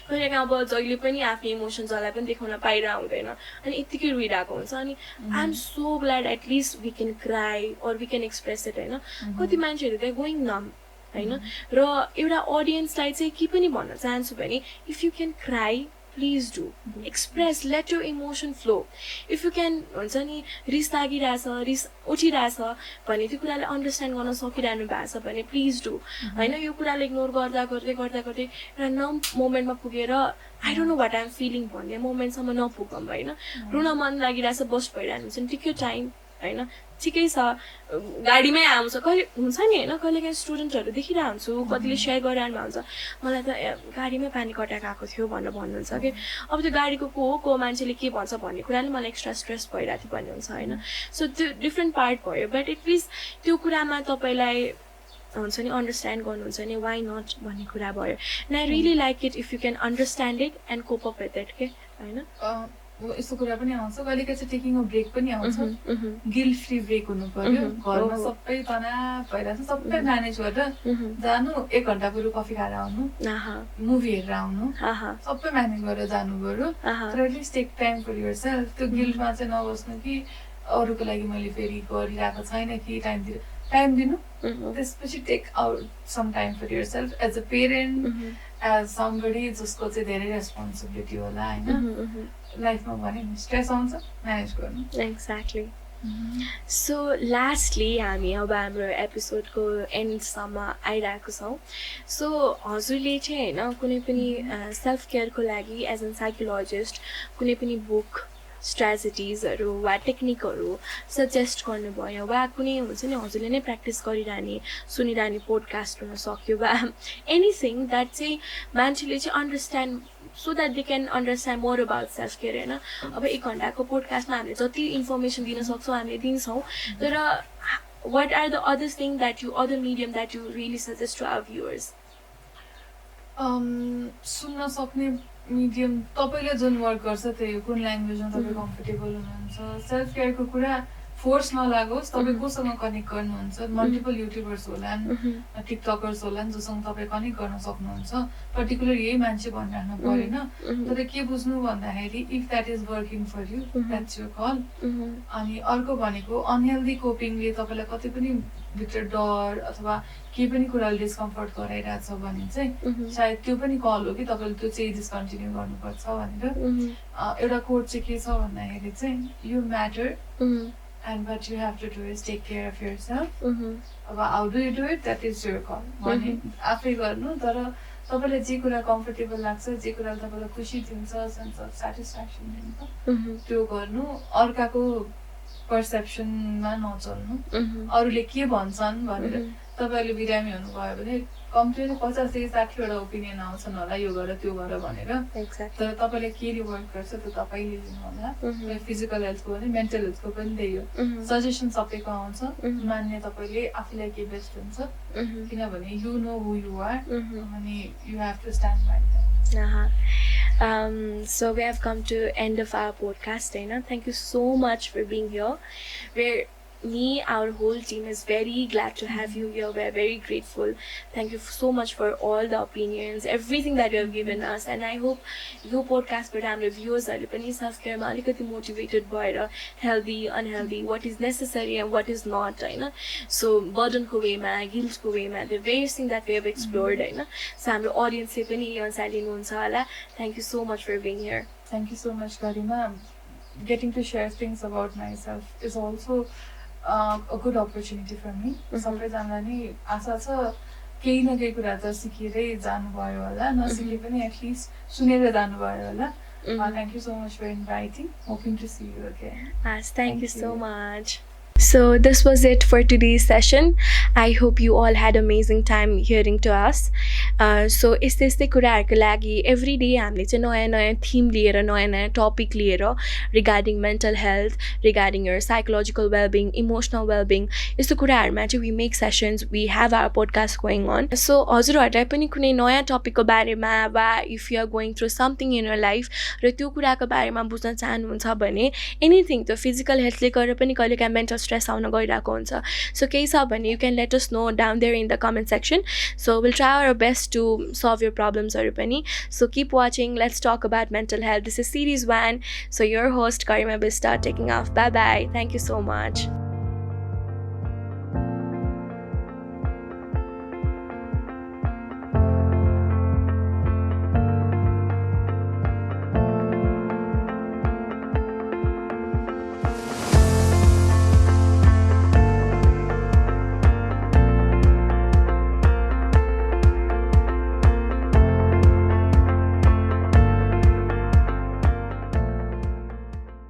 S1: कहिलेकाहीँ अब जहिले पनि आफ्नो इमोसन्सहरूलाई पनि देखाउन पाइरहेको हुँदैन अनि यत्तिकै रोइरहेको हुन्छ अनि I am so glad at least we can cry or we can express it होइन कति मान्छेहरू त्यहाँ गोइङ नम होइन र एउटा अडियन्सलाई चाहिँ के पनि भन्न चाहन्छु भने if you can cry please do express let your emotion flow if you can हुन्छ नि रिस लागिरहेछ रिस उठिरहेछ भने त्यो कुरालाई अन्डरस्ट्यान्ड गर्न सकिरहनु भएको छ भने प्लिज डु होइन यो कुरालाई इग्नोर गर्दा गर्दै एउटा नम मोमेन्टमा पुगेर I don't know what I am feeling भन्ने मोमेन्टसम्म नपुगौँ होइन रुन मन लागिरहेछ बस्ट भइरहनु हुन्छ नि टिक टाइम होइन ठिकै छ गाडीमै आउँछ कहिले हुन्छ नि होइन कहिलेकाहीँ स्टुडेन्टहरू देखिरहेको हुन्छु कतिले सेयर गरिरहनु हुन्छ मलाई त गाडीमै पानी कटाएको आएको थियो भनेर भन्नुहुन्छ कि अब त्यो गाडीको को मान्छेले के भन्छ भन्ने कुराले मलाई एक्स्ट्रा स्ट्रेस भइरहेको थियो भन्ने हुन्छ होइन सो त्यो डिफ्रेन्ट पार्ट भयो बट एटलिस्ट त्यो कुरामा तपाईँलाई हुन्छ नि अन्डरस्ट्यान्ड गर्नुहुन्छ नि वाइ नट भन्ने कुरा भयो and I really like it if you can understand it and cope up with it के होइन
S2: यस्तो कुरा पनि आउँछ कहिलेकाहीँ चाहिँ टेकिङ अ ब्रेक पनि आउँछ गिल्ट फ्री ब्रेक हुनु पर्यो घरमा सबै तनाव भइरहेको छ सबै म्यानेज गरेर जानु 1 घन्टा बरु कफी खाएर आउनु मुभी हेरेर आउनु सबै म्यानेज गरेर जानु पर्यो तर at least take time for yourself त्यो गिल्टमा चाहिँ नबस्नु कि अरूको लागि मैले फेरि गरिरहेको छैन कि टाइम दिनु त्यसपछि take out some time for yourself as a parent as somebody जसको चाहिँ धेरै रेस्पोन्सिबिलिटी होला होइन लाइफमा भने स्ट्रेस आउँछ म्यानेज गर्नु
S1: एक्ज्याक्टली सो लास्टली हामी अब हाम्रो एपिसोडको एन्डसम्म आइरहेको छौँ सो हजुरले चाहिँ होइन कुनै पनि सेल्फ केयरको लागि एज एन साइकोलोजिस्ट कुनै पनि बुक स्ट्राटेजिजहरू वा टेक्निकहरू सजेस्ट गर्नुभयो वा कुनै हुन्छ नि हजुरले नै प्र्याक्टिस गरिरहने सुनिरहने पोडकास्ट हुन सक्यो वा एनिथिङ द्याट चाहिँ मान्छेले चाहिँ understand so that they can understand more about self care होइन अब 1 घन्टाको पोडकास्टमा हामीले जति इन्फर्मेसन दिन सक्छौँ हामीले दिन्छौँ तर what are the other thing that you other medium that you really suggest to our viewers
S2: सुन्न सक्ने मिडियम तपाईँले जुन वर्क गर्छ त्यही हो, कुन ल्याङ्ग्वेजमा तपाईँ कम्फर्टेबल हुनुहुन्छ। सेल्फ केयरको कुरा फोर्स नलागोस्, तपाईँ कोसँग कनेक्ट गर्नुहुन्छ। मल्टिपल युट्युबर्स होलान्, टिकटकर्स होलान् जोसँग तपाईँ कनेक्ट गर्न सक्नुहुन्छ। पर्टिकुलर यही मान्छे भनिराख्नु परेन। तर के बुझ्नु भन्दाखेरि if that is working for you that's your call. अनि अर्को भनेको अनहेल्दी कोपिङले तपाईँलाई कतै पनि भित्र डर अथवा केही पनि कुराले डिस्कम्फर्ट गराइरहेछ भने चाहिँ सायद त्यो पनि कल हो कि तपाईँले त्यो चाहिँ डिस्कन्टिन्यू गर्नुपर्छ भनेर। एउटा कोड चाहिँ के छ भन्दाखेरि चाहिँ you matter and what you have to do is take care of yourself. अब how do you do it? That is your call. भने आफै गर्नु, तर तपाईँलाई जे कुरा कम्फर्टेबल लाग्छ, जे कुराले तपाईँलाई खुसी दिन्छ, सेन्स अफ सेटिस्फ्याक्सन दिन्छ त्यो गर्नु। अर्काको पर्सेप्सनमा नचल्नु, अरूले के भन्छन् भनेर तपाईँले बिरामी हुनुभयो भने कम्प्लिटली 50-60वटा ओपिनियन आउँछन् होला, यो गर त्यो गर भनेर। तर तपाईँले के वर्क गर्छ त्यो तपाईँले लिनु होला। फिजिकल हेल्थको भने मेन्टल हेल्थको पनि त्यही हो, सजेसन सबैको आउँछ, मान्ने तपाईँले आफूलाई के बेस्ट हुन्छ, किनभने you know who you are अनि you have to stand by that.
S1: So we have come to end of our podcast, Dana. Thank you so much for being here. Our whole team is very glad to have you here. We're very grateful. Thank you so much for all the opinions, everything that you have given us. And I hope your podcast but our viewers are self-care motivated by healthy, unhealthy, what is necessary and what is not. So burden ko way ma, guilt ko way ma, the various things that we have explored. So our audience thank you so much for being here.
S2: Thank you so much, Garima. Getting to share things about myself is also a good opportunity for me. सबैजनालाई नि आशा छ केही न केही कुरा त सिकेरै जानुभयो होला, नसिके पनि एटलिस्ट सुनेर जानुभयो होला। Thank you so much for inviting. Hoping to see you again.
S1: Thank you so much. So this was it for today's session. I hope you all had amazing time hearing to us. So यस्तै कुराहरुको लागि every day हामीले चाहिँ नयाँ theme लिएर नयाँ topic लिएर regarding mental health, regarding your psychological well-being, emotional well-being, यस्तो कुराहरुमा चाहिँ we make sessions, we have our podcast going on. So हजुरहरुलाई पनि कुनै नयाँ topic को बारेमा वा if you are going through something in your life र त्यो कुराको बारेमा बुझ्न चाहनुहुन्छ भने anything त्यो physical health ले गरेर पनि कहिलेकाहीँ mental stress आउन गइरहेको हुन्छ। So केही छ भने you can let us know down there in the comment section. So we'll try our best to solve your problems haru pani. So keep watching. Let's talk about mental health. This is series 1. So your host Garima Bista taking off. Bye bye. Thank you so much.